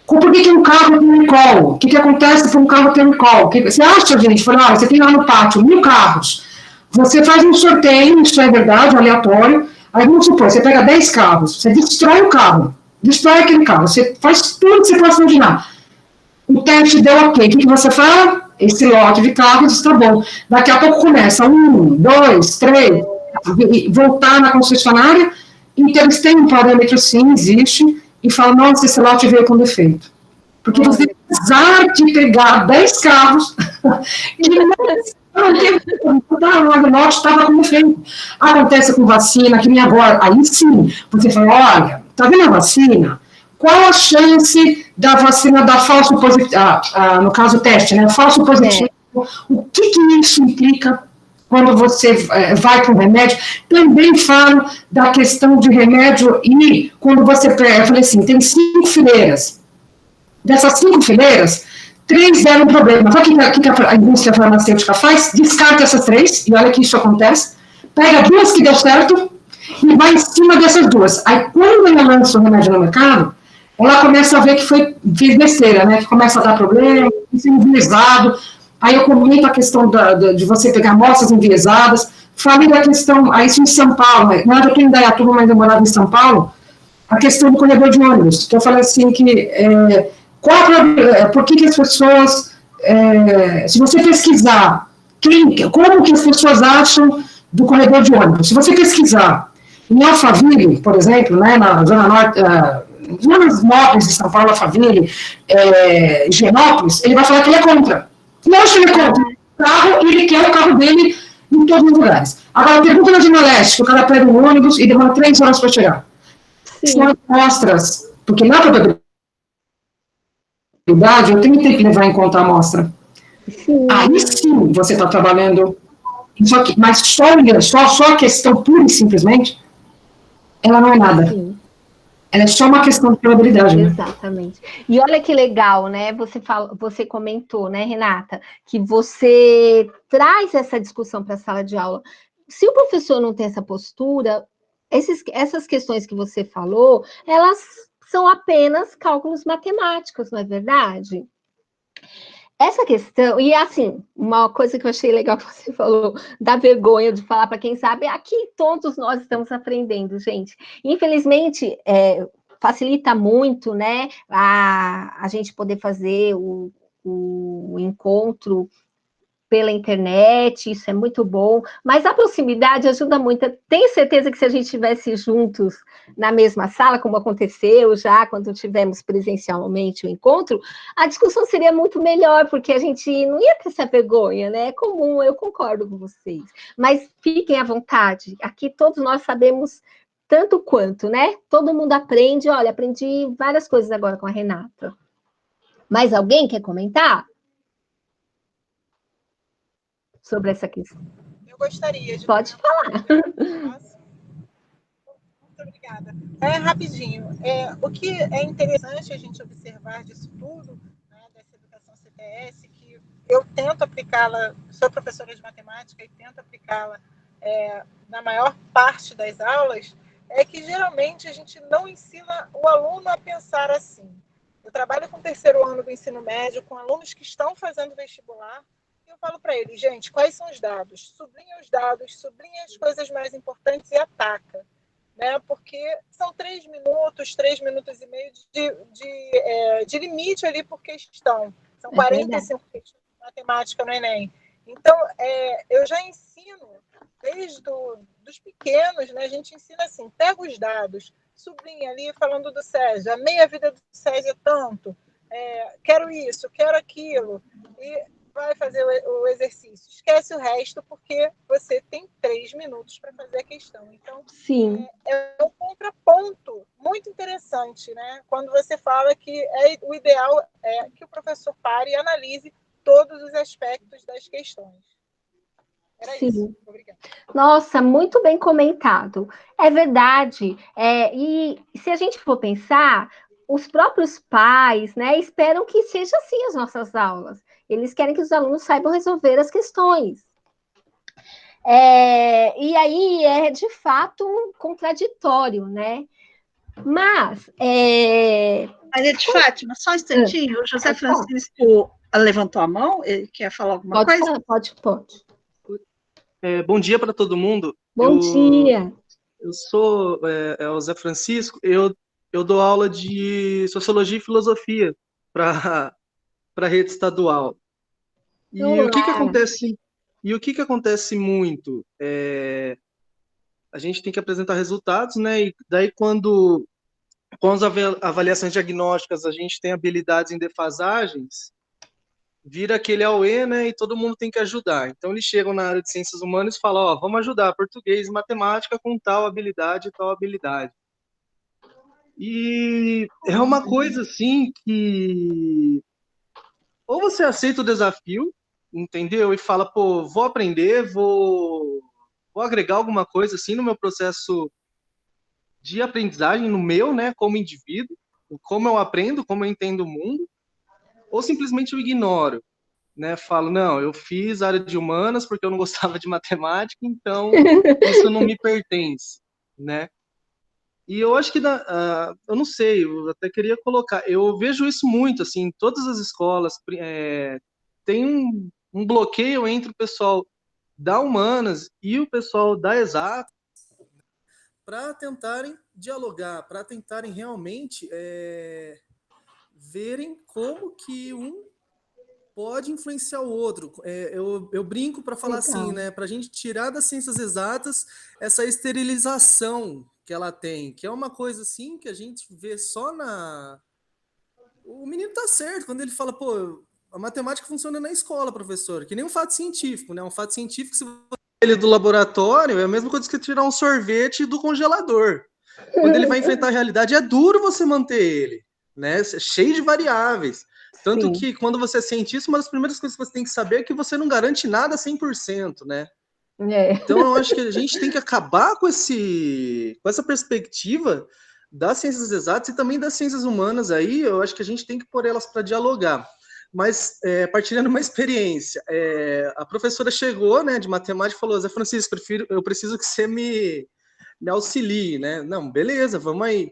Por que um carro tem recall? O que acontece para um carro ter recall? Você acha, gente, olha, você tem lá no pátio 1000 carros, você faz um sorteio, isso é verdade, aleatório, aí vamos supor, você pega 10 carros, você destrói o carro, destrói aquele carro, você faz tudo que você possa imaginar. O teste deu ok, o que você fala? Esse lote de carros está bom. Daqui a pouco começa 1, 2, 3, voltar na concessionária, então eles têm um parâmetro, sim, existe, e falam, nossa, esse lote veio com defeito. Porque você apesar de pegar 10 carros, que o lote estava com defeito. Acontece com vacina, que nem agora. Aí sim, você fala, olha, tá vendo a vacina? Qual a chance da vacina dar falso positivo, no caso teste, né, falso positivo? O que isso implica quando você vai para um remédio? Também falo da questão de remédio e quando você pega, eu falei assim, tem 5 fileiras. Dessas 5 fileiras, 3 deram problema. Sabe o que a indústria farmacêutica faz? Descarta essas 3, e olha que isso acontece, pega 2 que deu certo e vai em cima dessas 2. Aí, quando ela lança o remédio no mercado, ela começa a ver que fez besteira, né? Que começa a dar problema, isso é enviesado. Aí eu comento a questão de você pegar amostras enviesadas. Falei da questão, isso em São Paulo, né? Eu estou em Indaiatuba, mas eu morava em São Paulo, a questão do corredor de ônibus, que eu falei assim, por que as pessoas, se você pesquisar, como que as pessoas acham do corredor de ônibus? Se você pesquisar em Alphaville, por exemplo, né, na Zona Norte, zonas nobres de São Paulo, Alphaville, Higienópolis, ele vai falar que ele é contra. Não acho que ele é contra o carro, ele quer o carro dele em todos os lugares. Agora, pergunta na Zona Leste, que o cara pega um ônibus e demora 3 horas para chegar. São amostras, porque na probabilidade eu tenho que levar em conta a amostra. Sim. Aí sim você está trabalhando, mas só a questão pura e simplesmente, ela não é nada. Sim. Ela é só uma questão de probabilidade. Exatamente. Né? E olha que legal, né? Você comentou, né, Renata, que você traz essa discussão para a sala de aula. Se o professor não tem essa postura, essas questões que você falou, elas são apenas cálculos matemáticos, não é verdade? Essa questão, e assim, uma coisa que eu achei legal que você falou, da vergonha de falar para quem sabe, aqui todos nós estamos aprendendo, gente. Infelizmente, facilita muito, né, a gente poder fazer o encontro pela internet, isso é muito bom, mas a proximidade ajuda muito. Tenho certeza que se a gente estivesse juntos na mesma sala, como aconteceu já quando tivemos presencialmente o encontro, a discussão seria muito melhor, porque a gente não ia ter essa vergonha, né? É comum, eu concordo com vocês. Mas fiquem à vontade, aqui todos nós sabemos tanto quanto, né? Todo mundo aprende, olha, aprendi várias coisas agora com a Renata. Mais alguém quer comentar sobre essa questão? Eu gostaria de... Pode falar. Muito obrigada. Rapidinho. O que é interessante a gente observar disso tudo, né, dessa educação CTS, que eu tento aplicá-la, sou professora de matemática e tento aplicá-la na maior parte das aulas, é que geralmente a gente não ensina o aluno a pensar assim. Eu trabalho com o 3º ano do ensino médio, com alunos que estão fazendo vestibular, eu falo para eles, gente, quais são os dados? Sublinha os dados, sublinha as coisas mais importantes e ataca. Né? Porque são 3 minutos e meio de limite ali por questão. São 45 questões de matemática no Enem. Então, eu já ensino desde dos pequenos, né? A gente ensina assim, pega os dados, sublinha ali falando do SESI, a meia-vida do SESI é tanto, quero isso, quero aquilo, e vai fazer o exercício. Esquece o resto, porque você tem 3 minutos para fazer a questão. Então, Sim. É um contraponto muito interessante, né? Quando você fala que o ideal é que o professor pare e analise todos os aspectos das questões. Era Sim. isso. Obrigada. Nossa, muito bem comentado. É verdade. E se a gente for pensar, os próprios pais, né, esperam que seja assim as nossas aulas. Eles querem que os alunos saibam resolver as questões. E aí é de fato contraditório, né? Mas Maria de Fátima, só um instantinho, o José Francisco levantou a mão, ele quer falar alguma coisa? Falar, pode. Bom dia para todo mundo. Bom dia. Eu sou o José Francisco, eu dou aula de Sociologia e Filosofia para a rede estadual. E o que acontece? E o que acontece muito? A gente tem que apresentar resultados, né? E daí, com as avaliações diagnósticas, a gente tem habilidades em defasagens, vira aquele auê, né? E todo mundo tem que ajudar. Então, eles chegam na área de ciências humanas e falam, ó, vamos ajudar português e matemática com tal habilidade e tal habilidade. E é uma coisa, assim, que ou você aceita o desafio, entendeu? E fala, pô, vou aprender, vou agregar alguma coisa, assim, no meu processo de aprendizagem, no meu, né, como indivíduo, como eu aprendo, como eu entendo o mundo, ou simplesmente eu ignoro, né? Falo, não, eu fiz área de humanas porque eu não gostava de matemática, então isso não me pertence, né? E eu acho que, eu não sei, eu até queria colocar, eu vejo isso muito, assim, em todas as escolas, tem um bloqueio entre o pessoal da humanas e o pessoal da exatas para tentarem dialogar, para tentarem realmente verem como que um pode influenciar o outro. Eu brinco para falar assim, né? Para a gente tirar das ciências exatas essa esterilização que ela tem, que é uma coisa assim que a gente vê só na... O menino tá certo quando ele fala, pô, a matemática funciona na escola, professor, que nem um fato científico, né? Um fato científico, se você ele do laboratório, é a mesma coisa que tirar um sorvete do congelador. Quando ele vai enfrentar a realidade, é duro você manter ele, né? Cheio de variáveis. Tanto que, quando você é cientista, uma das primeiras coisas que você tem que saber é que você não garante nada 100%, né? Então, eu acho que a gente tem que acabar com essa perspectiva das ciências exatas e também das ciências humanas aí, eu acho que a gente tem que pôr elas para dialogar. Mas, partilhando uma experiência, a professora chegou, né, de matemática e falou, Zé Francisco, eu preciso que você me auxilie, né? Não, beleza, vamos aí.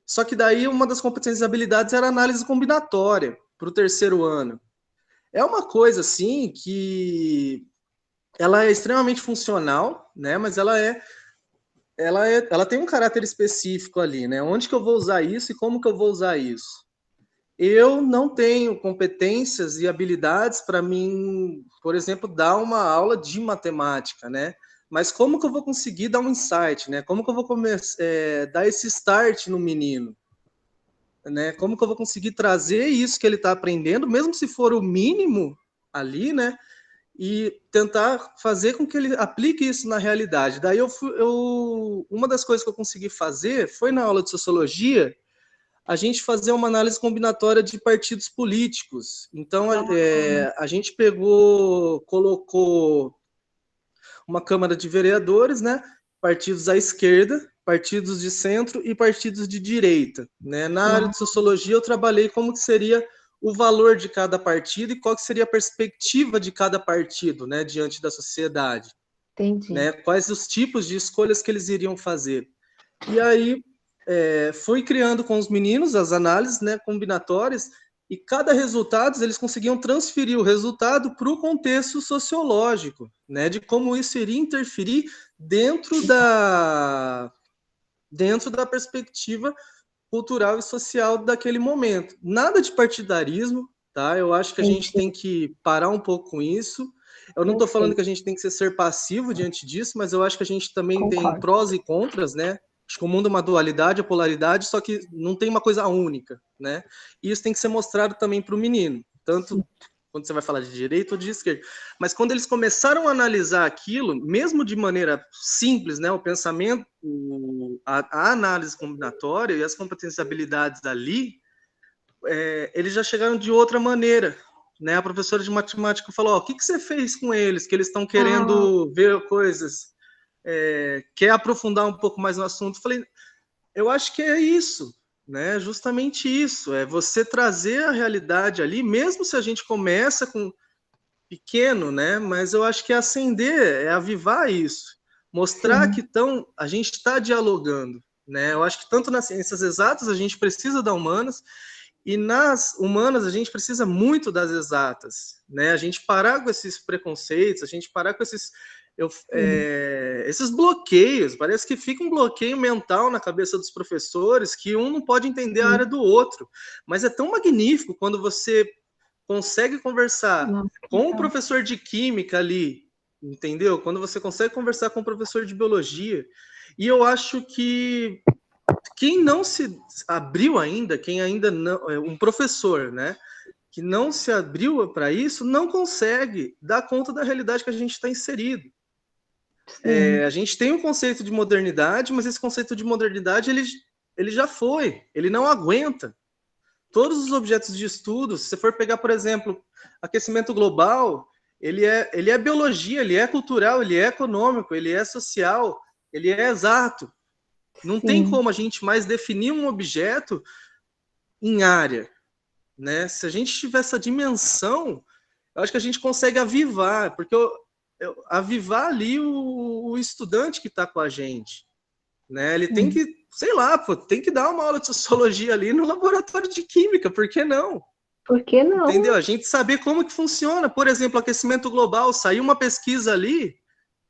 Só que daí uma das competências e habilidades era análise combinatória para o 3º ano. É uma coisa assim que ela é extremamente funcional, né? Mas ela tem um caráter específico ali, né? Onde que eu vou usar isso e como que eu vou usar isso? Eu não tenho competências e habilidades para mim, por exemplo, dar uma aula de matemática, né? Mas como que eu vou conseguir dar um insight, né? Como que eu vou dar esse start no menino? Né? Como que eu vou conseguir trazer isso que ele está aprendendo, mesmo se for o mínimo ali, né? E tentar fazer com que ele aplique isso na realidade. Daí uma das coisas que eu consegui fazer foi na aula de sociologia, a gente fazer uma análise combinatória de partidos políticos. Então, a gente colocou uma Câmara de Vereadores, né? Partidos à esquerda, partidos de centro e partidos de direita, né? Na área de sociologia, eu trabalhei como que seria o valor de cada partido e qual que seria a perspectiva de cada partido, né, diante da sociedade. Entendi. Né? Quais os tipos de escolhas que eles iriam fazer. E aí, fui criando com os meninos as análises, né, combinatórias, e cada resultado, eles conseguiam transferir o resultado para o contexto sociológico, né, de como isso iria interferir dentro da perspectiva cultural e social daquele momento. Nada de partidarismo, tá? Eu acho que a gente tem que parar um pouco com isso Eu não estou falando que a gente tem que ser passivo diante disso, mas eu acho que a gente também tem prós e contras, né? Acho que o mundo é uma dualidade, a polaridade, só que não tem uma coisa única, né? E isso tem que ser mostrado também para o menino, tanto quando você vai falar de direita ou de esquerda. Mas quando eles começaram a analisar aquilo, mesmo de maneira simples, né? O pensamento, a análise combinatória e as competenciabilidades ali, eles já chegaram de outra maneira, né? A professora de matemática falou: o que você fez com eles, que eles estão querendo ver coisas, quer aprofundar um pouco mais no assunto? Eu falei, eu acho que é isso, né? Justamente isso, é você trazer a realidade ali, mesmo se a gente começa com pequeno, né? Mas eu acho que é acender, é avivar isso, mostrar que a gente está dialogando, né? Eu acho que tanto nas ciências exatas a gente precisa da humanas, e nas humanas a gente precisa muito das exatas, né? A gente parar com esses preconceitos, a gente parar com esses bloqueios. Parece que fica um bloqueio mental na cabeça dos professores, que um não pode entender a área do outro. Mas é tão magnífico quando você consegue conversar com o professor de química ali, entendeu? Quando você consegue conversar com o professor de biologia. E eu acho que quem não se abriu ainda, quem ainda não, um professor, né, que não se abriu para isso, não consegue dar conta da realidade que a gente está inserido. A gente tem um conceito de modernidade, mas esse conceito de modernidade ele já foi, ele não aguenta. Todos os objetos de estudo, se você for pegar, por exemplo, aquecimento global, ele é biologia, ele é cultural, ele é econômico, ele é social, ele é exato. Não tem como a gente mais definir um objeto em área, né? Se a gente tiver essa dimensão, eu acho que a gente consegue avivar, porque avivar ali o estudante que está com a gente, né? Ele tem que, sei lá, tem que dar uma aula de sociologia ali no laboratório de química, por que não? Por que não? Entendeu? A gente saber como que funciona. Por exemplo, aquecimento global, saiu uma pesquisa ali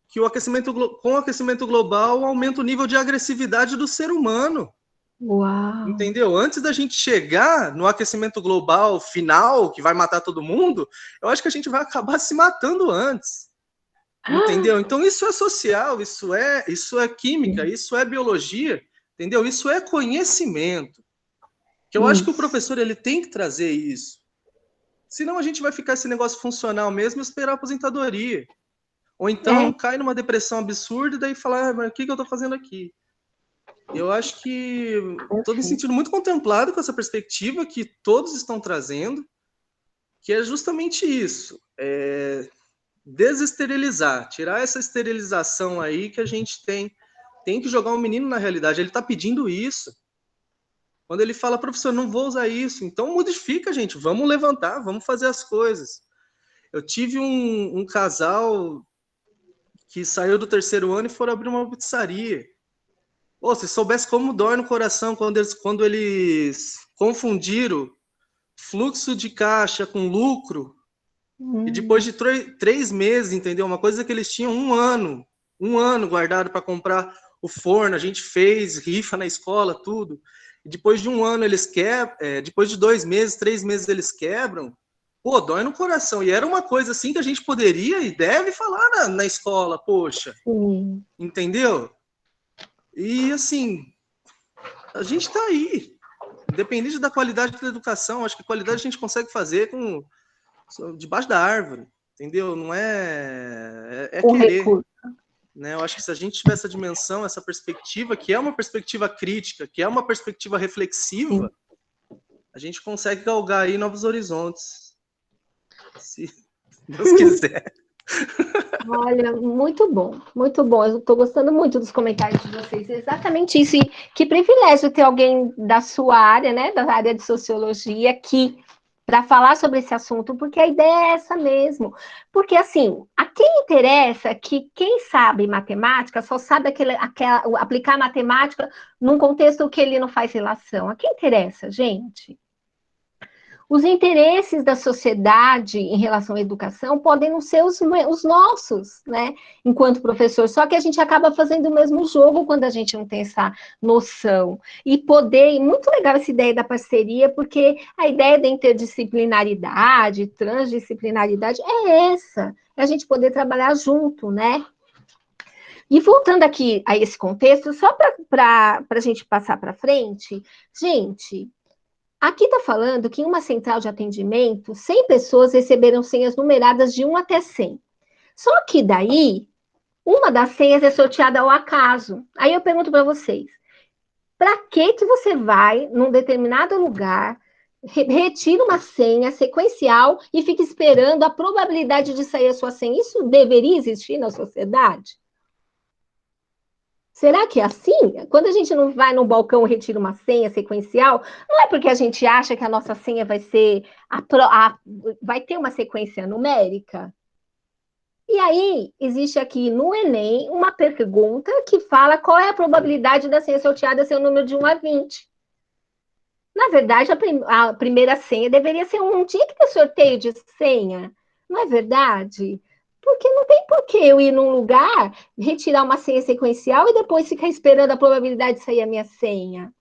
que com o aquecimento global aumenta o nível de agressividade do ser humano. Uau! Entendeu? Antes da gente chegar no aquecimento global final, que vai matar todo mundo, eu acho que a gente vai acabar se matando antes. Entendeu? Então isso é social, isso é química, isso é biologia, entendeu? Isso é conhecimento. Que eu acho que o professor ele tem que trazer isso. Senão a gente vai ficar esse negócio funcional mesmo e esperar a aposentadoria. Ou então cai numa depressão absurda e daí fala, mas o que eu estou fazendo aqui? Eu acho que estou me sentindo muito contemplado com essa perspectiva que todos estão trazendo, que é justamente isso, desesterilizar, tirar essa esterilização aí que a gente tem que jogar o menino na realidade. Ele está pedindo isso. Quando ele fala, professor, não vou usar isso, então modifica, gente, vamos levantar, vamos fazer as coisas. Eu tive um casal que saiu do 3º ano e foram abrir uma pizzaria. Se soubesse como dói no coração quando eles confundiram fluxo de caixa com lucro, e depois de 3 meses, entendeu? Uma coisa que eles tinham um ano guardado para comprar o forno, a gente fez rifa na escola, tudo. E depois de um ano eles quebram, depois de 2 meses, 3 meses eles quebram. Dói no coração. E era uma coisa assim que a gente poderia e deve falar na escola, poxa. Entendeu? E assim, a gente está aí. Independente da qualidade da educação, acho que a qualidade a gente consegue fazer debaixo da árvore, entendeu? Não é querer. Né? Eu acho que se a gente tiver essa dimensão, essa perspectiva, que é uma perspectiva crítica, que é uma perspectiva reflexiva, a gente consegue galgar aí novos horizontes. Se Deus quiser. Olha, muito bom, muito bom. Eu estou gostando muito dos comentários de vocês. É exatamente isso. E que privilégio ter alguém da sua área, né, da área de sociologia, aqui para falar sobre esse assunto, porque a ideia é essa mesmo. Porque, assim, a quem interessa que quem sabe matemática só sabe aplicar matemática num contexto que ele não faz relação. A quem interessa, gente? Os interesses da sociedade em relação à educação podem não ser os nossos, né? Enquanto professor, só que a gente acaba fazendo o mesmo jogo quando a gente não tem essa noção. E muito legal essa ideia da parceria, porque a ideia da interdisciplinaridade, transdisciplinaridade, é essa, é a gente poder trabalhar junto, né? E voltando aqui a esse contexto, só para a gente passar para frente, gente, aqui está falando que em uma central de atendimento, 100 pessoas receberam senhas numeradas de 1 até 100. Só que daí, uma das senhas é sorteada ao acaso. Aí eu pergunto para vocês, para que você vai num determinado lugar, retira uma senha sequencial e fica esperando a probabilidade de sair a sua senha? Isso deveria existir na sociedade? Será que é assim? Quando a gente não vai no balcão e retira uma senha sequencial, não é porque a gente acha que a nossa senha vai ser vai ter uma sequência numérica? E aí, existe aqui no Enem uma pergunta que fala qual é a probabilidade da senha sorteada ser o número de 1 a 20. Na verdade, a primeira senha deveria ser não tinha que ter sorteio de senha, não é verdade? Porque não tem por que eu ir num lugar, retirar uma senha sequencial e depois ficar esperando a probabilidade de sair a minha senha.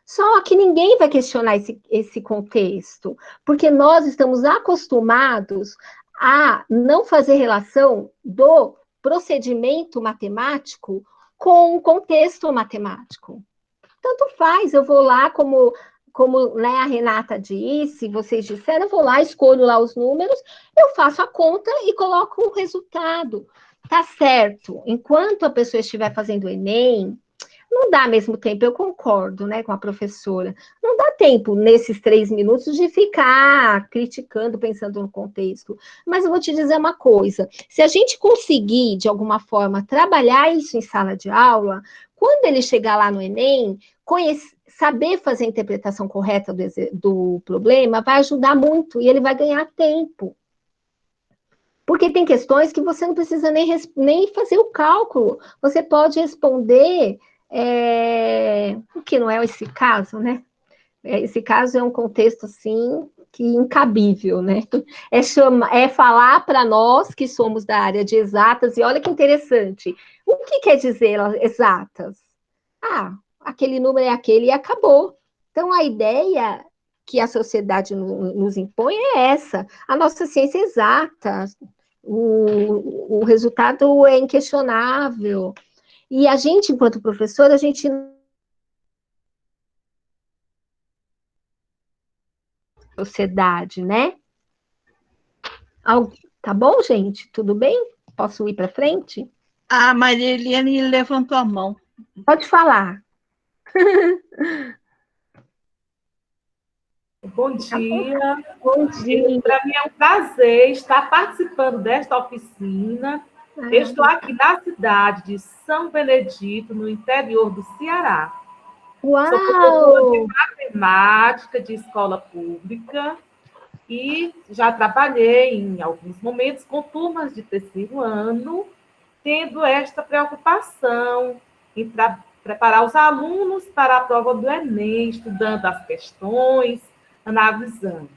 Só que ninguém vai questionar esse contexto, porque nós estamos acostumados a não fazer relação do procedimento matemático com o contexto matemático. Tanto faz, eu vou lá, como né, a Renata disse, vocês disseram, eu vou lá, escolho lá os números, eu faço a conta e coloco o resultado. Tá certo, enquanto a pessoa estiver fazendo o Enem, não dá mesmo tempo, eu concordo, né, com a professora, não dá tempo, nesses 3 minutos, de ficar criticando, pensando no contexto. Mas eu vou te dizer uma coisa, se a gente conseguir, de alguma forma, trabalhar isso em sala de aula, quando ele chegar lá no Enem, saber fazer a interpretação correta do problema vai ajudar muito, e ele vai ganhar tempo. Porque tem questões que você não precisa nem fazer o cálculo, você pode responder... o que não é esse caso, né? Esse caso é um contexto, assim, que incabível, né? É falar para nós que somos da área de exatas, e olha que interessante, o que quer dizer exatas? Aquele número é aquele e acabou. Então, a ideia que a sociedade nos impõe é essa, a nossa ciência é exata, o resultado é inquestionável. E a gente, enquanto professor, a gente... Sociedade, né? Tá bom, gente? Tudo bem? Posso ir para frente? A Maria Eliane levantou a mão. Pode falar. Bom dia. Bom dia. Para mim é um prazer estar participando desta oficina. Eu estou aqui na cidade de São Benedito, no interior do Ceará. Uau! Sou professora de matemática de escola pública e já trabalhei em alguns momentos com turmas de terceiro ano, tendo esta preocupação em preparar os alunos para a prova do Enem, estudando as questões, analisando.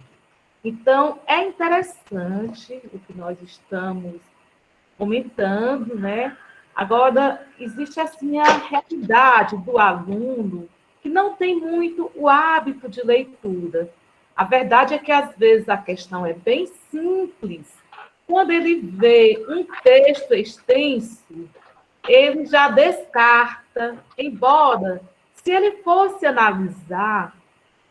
Então, é interessante o que nós estamos comentando, né? Agora, existe assim a realidade do aluno que não tem muito o hábito de leitura. A verdade é que, às vezes, a questão é bem simples. Quando ele vê um texto extenso, ele já descarta, embora, se ele fosse analisar,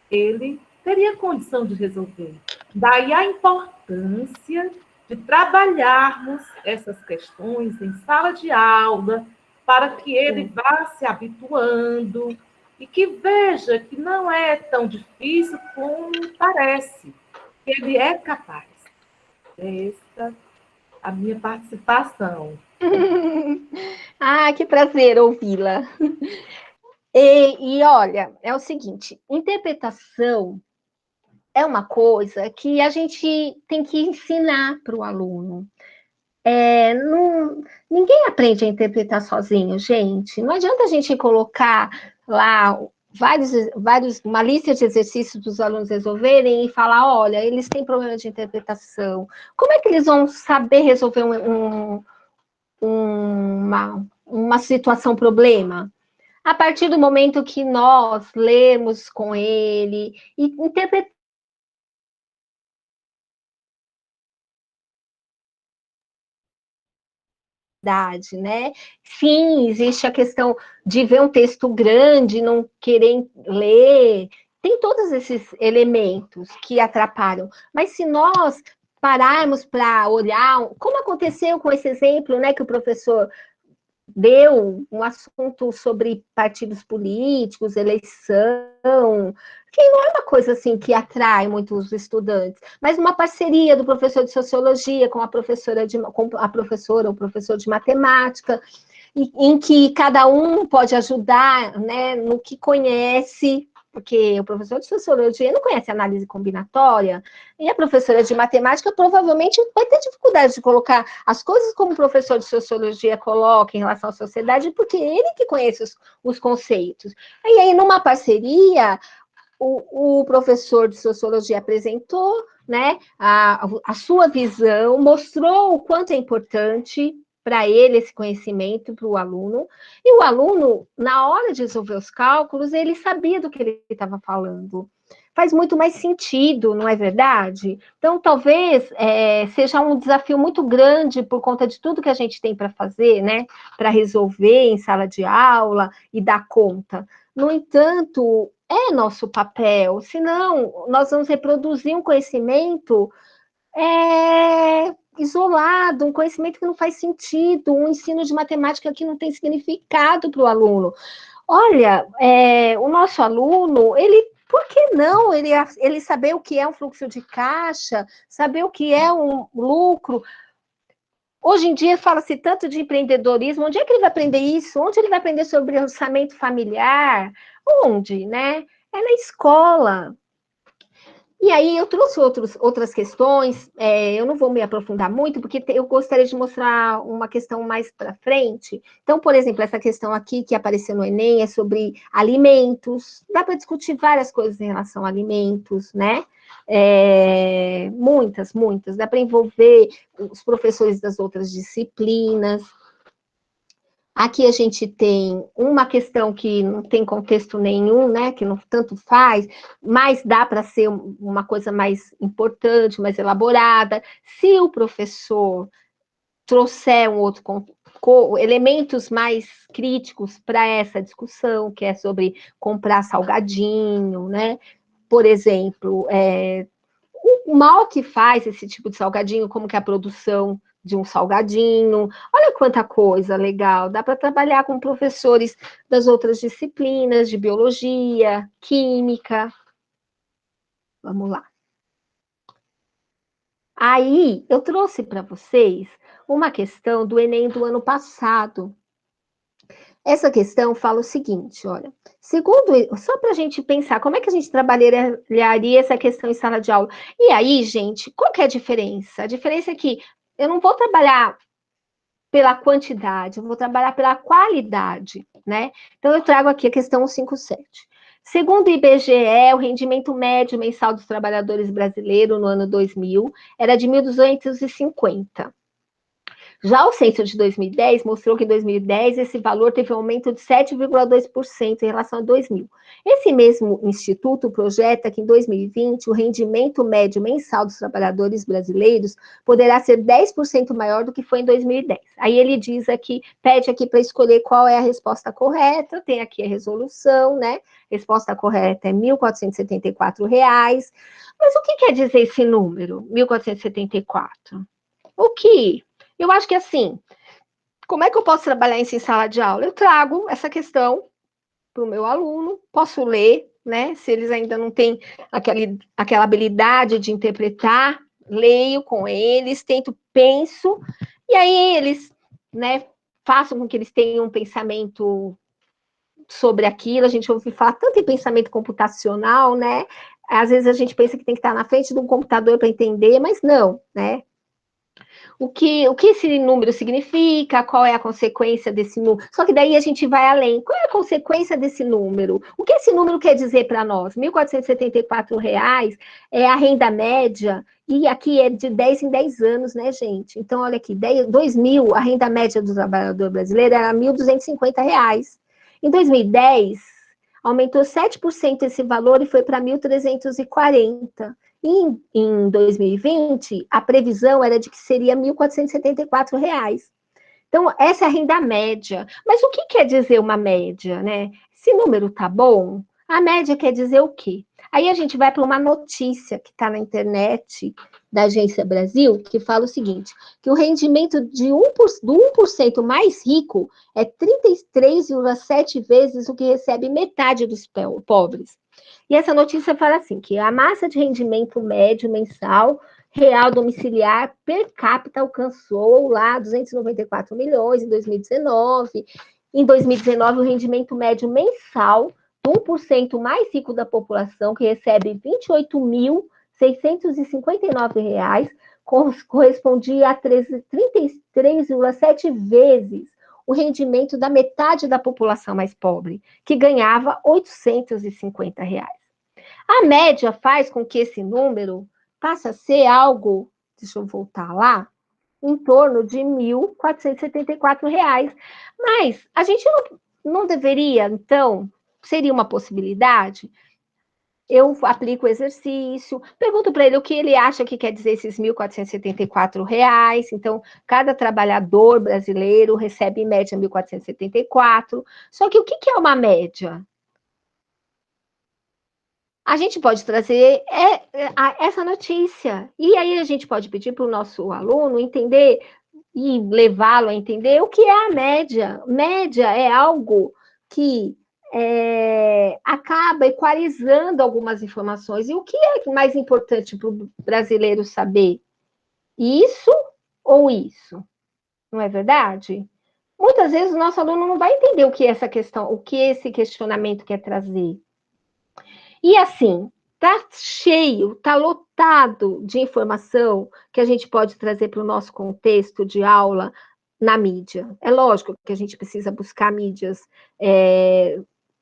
ele teria condição de resolver. Daí a importância de trabalharmos essas questões em sala de aula, para que ele vá se habituando e que veja que não é tão difícil como parece, que ele é capaz. Esta a minha participação. Que prazer ouvi-la. E olha, é o seguinte, interpretação é uma coisa que a gente tem que ensinar para o aluno. Ninguém aprende a interpretar sozinho, gente. Não adianta a gente colocar lá uma lista de exercícios para os alunos resolverem e falar, olha, eles têm problema de interpretação. Como é que eles vão saber resolver uma situação, problema? A partir do momento que nós lemos com ele e interpretamos né? Sim, existe a questão de ver um texto grande, não querer ler, tem todos esses elementos que atrapalham, mas se nós pararmos para olhar, como aconteceu com esse exemplo, né, que o professor deu, um assunto sobre partidos políticos, eleição, que não é uma coisa assim que atrai muitos estudantes, mas uma parceria do professor de sociologia com a professora ou professor de matemática, em que cada um pode ajudar, né, no que conhece, porque o professor de sociologia não conhece análise combinatória, e a professora de matemática provavelmente vai ter dificuldade de colocar as coisas como o professor de sociologia coloca em relação à sociedade, porque é ele que conhece os conceitos. E aí, numa parceria, o professor de sociologia apresentou, né, a sua visão, mostrou o quanto é importante para ele esse conhecimento, para o aluno, e o aluno, na hora de resolver os cálculos, ele sabia do que ele estava falando. Faz muito mais sentido, não é verdade? Então, talvez seja um desafio muito grande por conta de tudo que a gente tem para fazer, né? Para resolver em sala de aula e dar conta. No entanto, é nosso papel, senão nós vamos reproduzir um conhecimento isolado, um conhecimento que não faz sentido, um ensino de matemática que não tem significado para o aluno. Olha, o nosso aluno, por que não ele saber o que é um fluxo de caixa, saber o que é um lucro? Hoje em dia fala-se tanto de empreendedorismo, onde é que ele vai aprender isso? Onde ele vai aprender sobre orçamento familiar? Onde, né? É na escola. E aí eu trouxe outras questões, eu não vou me aprofundar muito, porque eu gostaria de mostrar uma questão mais para frente. Então, por exemplo, essa questão aqui que apareceu no Enem é sobre alimentos. Dá para discutir várias coisas em relação a alimentos, né? Muitas. Dá para envolver os professores das outras disciplinas. Aqui a gente tem uma questão que não tem contexto nenhum, né, que não tanto faz, mas dá para ser uma coisa mais importante, mais elaborada. Se o professor trouxer elementos mais críticos para essa discussão, que é sobre comprar salgadinho, né? Por exemplo, o mal que faz esse tipo de salgadinho, como que é a produção de um salgadinho, olha quanta coisa legal, dá para trabalhar com professores das outras disciplinas, de biologia, química. Vamos lá. Aí, eu trouxe para vocês uma questão do Enem do ano passado. Essa questão fala o seguinte, olha, só para a gente pensar, como é que a gente trabalharia essa questão em sala de aula? E aí, gente, qual que é a diferença? A diferença é que eu não vou trabalhar pela quantidade, eu vou trabalhar pela qualidade, né? Então, eu trago aqui a questão 157. Segundo o IBGE, o rendimento médio mensal dos trabalhadores brasileiros no ano 2000 era de 1.250. Já o censo de 2010 mostrou que em 2010 esse valor teve um aumento de 7,2% em relação a 2000. Esse mesmo instituto projeta que em 2020 o rendimento médio mensal dos trabalhadores brasileiros poderá ser 10% maior do que foi em 2010. Aí ele diz aqui, pede aqui para escolher qual é a resposta correta, tem aqui a resolução, né? Resposta correta é R$ 1.474. Mas o que quer dizer esse número, 1.474? O que? Eu acho que assim, como é que eu posso trabalhar isso em sala de aula? Eu trago essa questão para o meu aluno, posso ler, né? Se eles ainda não têm aquela habilidade de interpretar, leio com eles, penso, e aí eles, né, façam com que eles tenham um pensamento sobre aquilo. A gente ouve falar tanto em pensamento computacional, né? Às vezes a gente pensa que tem que estar na frente de um computador para entender, mas não, né? o que esse número significa, qual é a consequência desse número. Só que daí a gente vai além. Qual é a consequência desse número? O que esse número quer dizer para nós? R$ 1.474 é a renda média, e aqui é de 10 em 10 anos, né, gente? Então, olha aqui, 2000, a renda média do trabalhador brasileiro era R$ 1.250. Em 2010, aumentou 7% esse valor e foi para 1.340. Em 2020, a previsão era de que seria R$ 1.474. Então, essa é a renda média. Mas o que quer dizer uma média, né? Esse número tá bom? A média quer dizer o quê? Aí a gente vai para uma notícia que está na internet da Agência Brasil, que fala o seguinte, que o rendimento do 1% mais rico é 33,7 vezes o que recebe metade dos pobres. E essa notícia fala assim, que a massa de rendimento médio mensal real domiciliar per capita alcançou lá 294 milhões em 2019. Em 2019, o rendimento médio mensal do 1% mais rico da população, que recebe R$ 28.659, correspondia a 33,7 vezes o rendimento da metade da população mais pobre, que ganhava R$ 850. A média faz com que esse número passe a ser algo, deixa eu voltar lá, em torno de R$ 1.474. Mas a gente não deveria, então, seria uma possibilidade? Eu aplico o exercício, pergunto para ele o que ele acha que quer dizer esses R$ 1.474. Então, cada trabalhador brasileiro recebe em média R$ 1.474. Só que o que é uma média? A gente pode trazer essa notícia. E aí a gente pode pedir para o nosso aluno entender e levá-lo a entender o que é a média. Média é algo que acaba equalizando algumas informações. E o que é mais importante para o brasileiro saber? Isso ou isso? Não é verdade? Muitas vezes o nosso aluno não vai entender o que é essa questão, o que esse questionamento quer trazer. E assim, tá cheio, tá lotado de informação que a gente pode trazer para o nosso contexto de aula na mídia. É lógico que a gente precisa buscar mídias,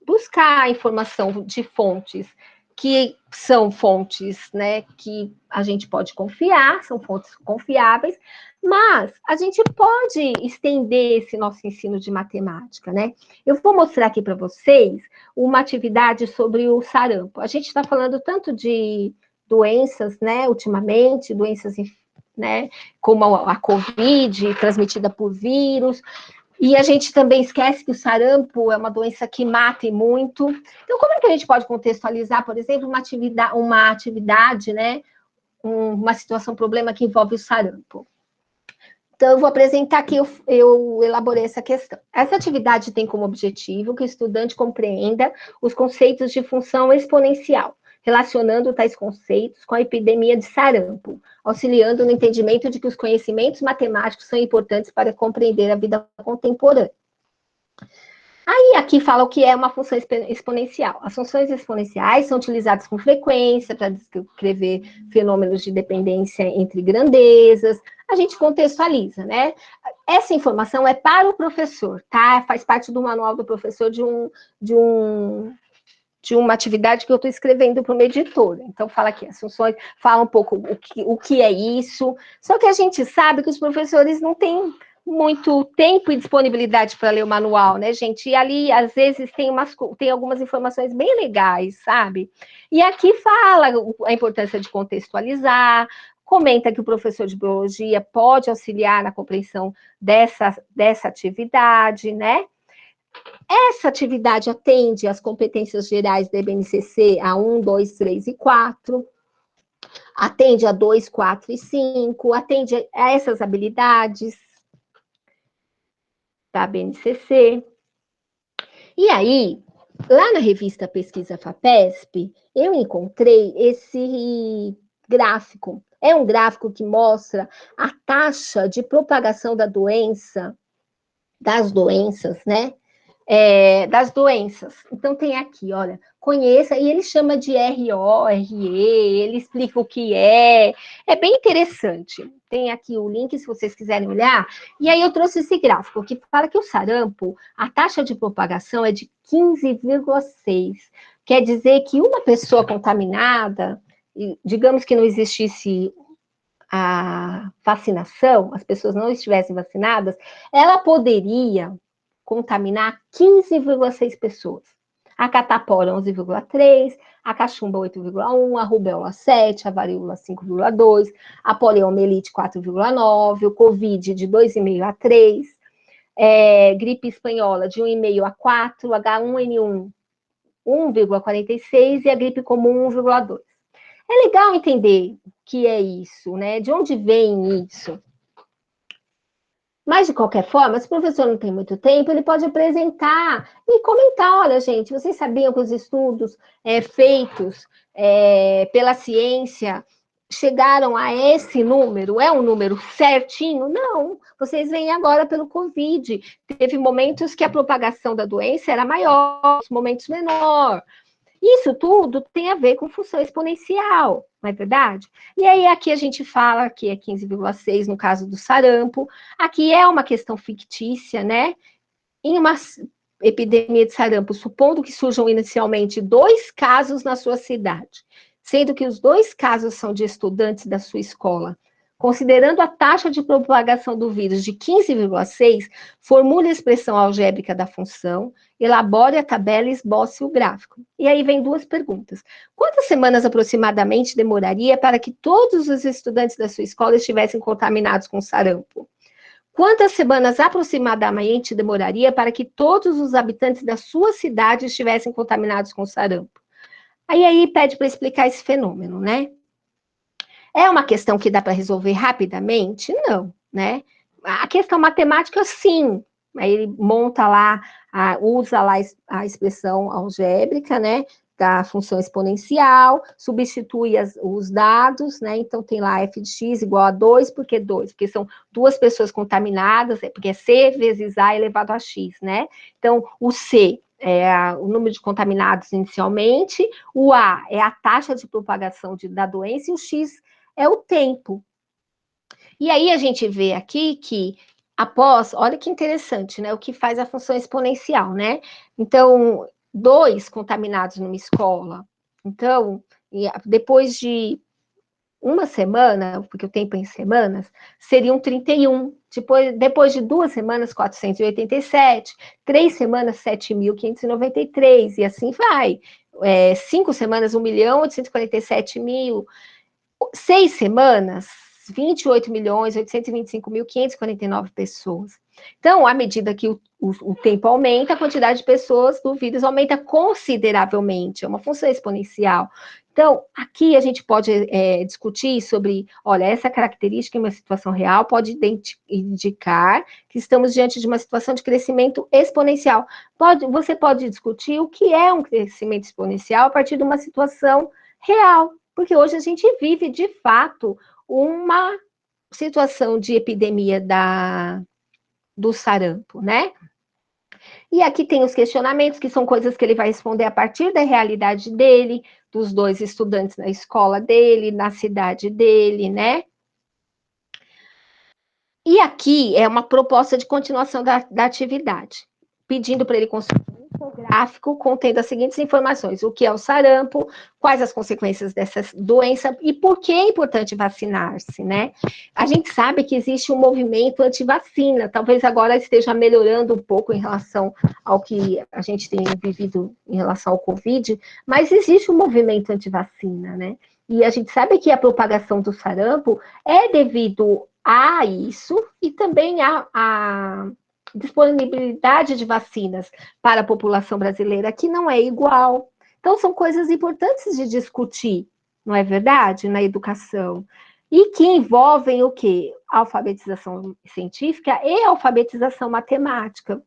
buscar informação de fontes que são fontes, né, que a gente pode confiar, são fontes confiáveis, mas a gente pode estender esse nosso ensino de matemática, né? Eu vou mostrar aqui para vocês uma atividade sobre o sarampo. A gente está falando tanto de doenças, né, ultimamente, doenças, né, como a Covid, transmitida por vírus, e a gente também esquece que o sarampo é uma doença que mata e muito. Então, como é que a gente pode contextualizar, por exemplo, uma atividade, né, uma situação, problema que envolve o sarampo? Então, eu vou apresentar aqui, eu elaborei essa questão. Essa atividade tem como objetivo que o estudante compreenda os conceitos de função exponencial, relacionando tais conceitos com a epidemia de sarampo, auxiliando no entendimento de que os conhecimentos matemáticos são importantes para compreender a vida contemporânea. Aí, aqui fala o que é uma função exponencial. As funções exponenciais são utilizadas com frequência para descrever fenômenos de dependência entre grandezas. A gente contextualiza, né? Essa informação é para o professor, tá? Faz parte do manual do professor de uma atividade que eu estou escrevendo para uma editora. Então, fala aqui, as funções, fala um pouco o que é isso. Só que a gente sabe que os professores não têm muito tempo e disponibilidade para ler o manual, né, gente? E ali, às vezes, tem algumas informações bem legais, sabe? E aqui fala a importância de contextualizar, comenta que o professor de biologia pode auxiliar na compreensão dessa atividade, né? Essa atividade atende às competências gerais da BNCC a 1, 2, 3 e 4, atende a 2, 4 e 5, atende a essas habilidades da BNCC. E aí, lá na revista Pesquisa FAPESP, eu encontrei esse gráfico. É um gráfico que mostra a taxa de propagação das doenças, né? das doenças. Então, tem aqui, olha, conheça, e ele chama de RO, RE, ele explica o que é bem interessante. Tem aqui o link, se vocês quiserem olhar, e aí eu trouxe esse gráfico, que fala que o sarampo, a taxa de propagação é de 15,6, quer dizer que uma pessoa contaminada, digamos que não existisse a vacinação, as pessoas não estivessem vacinadas, ela poderia contaminar 15,6 pessoas. A catapora 11,3, a cachumba 8,1, a rubéola 7, a varíola 5,2, a poliomielite 4,9, o covid de 2,5 a 3, gripe espanhola de 1,5 a 4, H1N1 1,46 e a gripe comum 1,2. É legal entender o que é isso, né? De onde vem isso? Mas, de qualquer forma, se o professor não tem muito tempo, ele pode apresentar e comentar, olha, gente, vocês sabiam que os estudos feitos pela ciência chegaram a esse número? É um número certinho? Não, vocês veem agora pelo Covid. Teve momentos que a propagação da doença era maior, momentos menor. Isso tudo tem a ver com função exponencial, não é verdade? E aí aqui a gente fala que é 15,6 no caso do sarampo, aqui é uma questão fictícia, né? Em uma epidemia de sarampo, supondo que surjam inicialmente 2 casos na sua cidade, sendo que os 2 casos são de estudantes da sua escola, considerando a taxa de propagação do vírus de 15,6, formule a expressão algébrica da função, elabore a tabela e esboce o gráfico. E aí vem 2 perguntas. Quantas semanas aproximadamente demoraria para que todos os estudantes da sua escola estivessem contaminados com sarampo? Quantas semanas aproximadamente demoraria para que todos os habitantes da sua cidade estivessem contaminados com sarampo? Aí pede para explicar esse fenômeno, né? É uma questão que dá para resolver rapidamente? Não, né? A questão matemática, sim. Aí ele monta lá, usa lá a expressão algébrica, né? Da função exponencial, substitui os dados, né? Então tem lá f de x igual a 2, por que 2? Porque são 2 pessoas contaminadas, porque é c vezes a elevado a x, né? Então o c é o número de contaminados inicialmente, o a é a taxa de propagação da doença e o x é o tempo. E aí a gente vê aqui que após, olha que interessante, né? O que faz a função exponencial, né? Então, 2 contaminados numa escola. Então, depois de uma semana, porque o tempo é em semanas, seriam 31. Depois de 2 semanas, 487. 3 semanas, 7.593. E assim vai. 5 semanas, 1.847.000. 6 semanas, 28.825.549 pessoas. Então, à medida que o tempo aumenta, a quantidade de pessoas do vírus aumenta consideravelmente, é uma função exponencial. Então, aqui a gente pode discutir sobre, olha, essa característica em uma situação real pode indicar que estamos diante de uma situação de crescimento exponencial. Você pode discutir o que é um crescimento exponencial a partir de uma situação real, porque hoje a gente vive, de fato, uma situação de epidemia do sarampo, né? E aqui tem os questionamentos, que são coisas que ele vai responder a partir da realidade dele, dos 2 estudantes na escola dele, na cidade dele, né? E aqui é uma proposta de continuação da atividade, pedindo para ele construir um infográfico contendo as seguintes informações: o que é o sarampo, quais as consequências dessa doença e por que é importante vacinar-se, né? A gente sabe que existe um movimento anti-vacina, talvez agora esteja melhorando um pouco em relação ao que a gente tem vivido em relação ao Covid, mas existe um movimento anti-vacina, né? E a gente sabe que a propagação do sarampo é devido a isso e também a disponibilidade de vacinas para a população brasileira, que não é igual. Então, são coisas importantes de discutir, não é verdade? Na educação. E que envolvem o quê? Alfabetização científica e alfabetização matemática.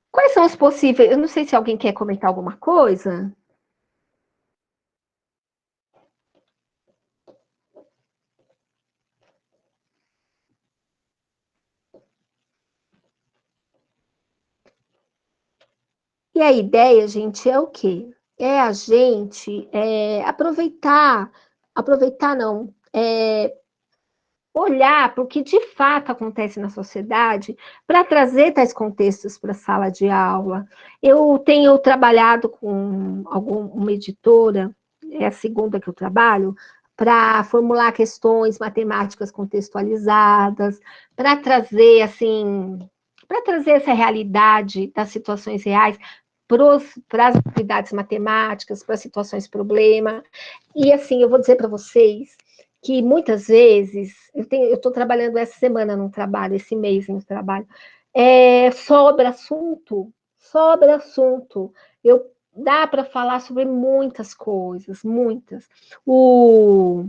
Quais são os possíveis? Eu não sei se alguém quer comentar alguma coisa. E a ideia, gente, é o quê? É a gente olhar para o que de fato acontece na sociedade para trazer tais contextos para a sala de aula. Eu tenho trabalhado com uma editora, é a segunda que eu trabalho, para formular questões matemáticas contextualizadas, para trazer essa realidade das situações reais para as atividades matemáticas, para as situações problema. E assim, eu vou dizer para vocês que muitas vezes, eu estou trabalhando essa semana num trabalho, esse mês no trabalho, sobra assunto. Dá para falar sobre muitas coisas, muitas. O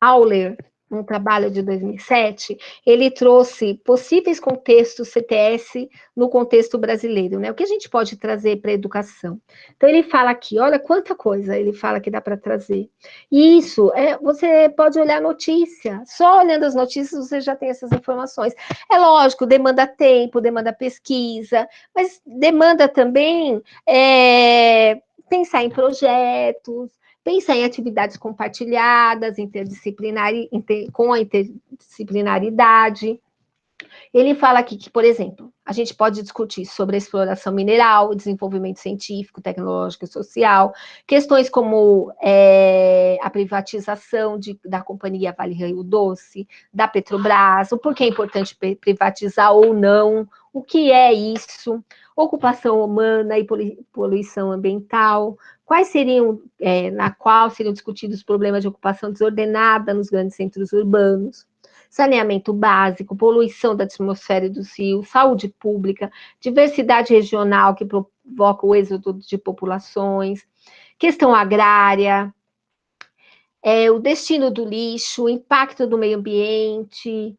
Auler, um trabalho de 2007, ele trouxe possíveis contextos CTS no contexto brasileiro, né? O que a gente pode trazer para a educação? Então, ele fala aqui, olha quanta coisa ele fala que dá para trazer. E isso, você pode olhar a notícia, só olhando as notícias você já tem essas informações. É lógico, demanda tempo, demanda pesquisa, mas demanda também pensar em projetos, pensar em atividades compartilhadas, com a interdisciplinaridade. Ele fala aqui que, por exemplo, a gente pode discutir sobre a exploração mineral, desenvolvimento científico, tecnológico e social, questões como a privatização da companhia Vale Rio Doce, da Petrobras, o porquê é importante privatizar ou não, o que é isso, ocupação humana e poluição ambiental, na qual seriam discutidos os problemas de ocupação desordenada nos grandes centros urbanos, saneamento básico, poluição da atmosfera e dos rios, saúde pública, diversidade regional que provoca o êxodo de populações, questão agrária, o destino do lixo, o impacto do meio ambiente,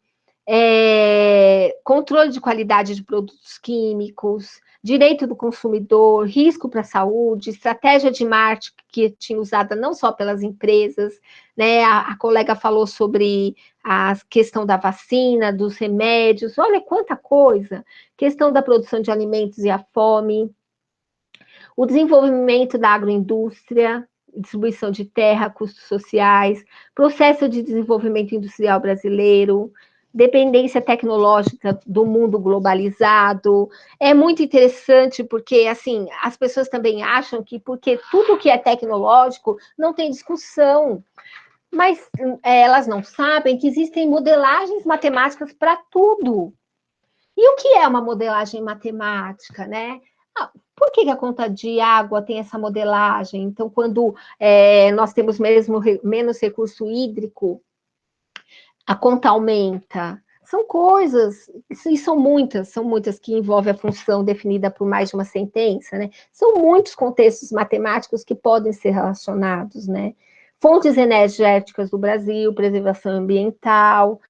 controle de qualidade de produtos químicos, direito do consumidor, risco para a saúde, estratégia de marketing usada não só pelas empresas, né? A colega falou sobre a questão da vacina, dos remédios, olha quanta coisa, questão da produção de alimentos e a fome, o desenvolvimento da agroindústria, distribuição de terra, custos sociais, processo de desenvolvimento industrial brasileiro, dependência tecnológica do mundo globalizado. É muito interessante porque, assim, as pessoas também acham que porque tudo que é tecnológico não tem discussão, mas elas não sabem que existem modelagens matemáticas para tudo. E o que é uma modelagem matemática, né? Por que a conta de água tem essa modelagem? Então, quando nós temos menos recurso hídrico, a conta aumenta. São coisas, e são muitas que envolvem a função definida por mais de uma sentença, né? São muitos contextos matemáticos que podem ser relacionados, né? Fontes energéticas do Brasil, preservação ambiental,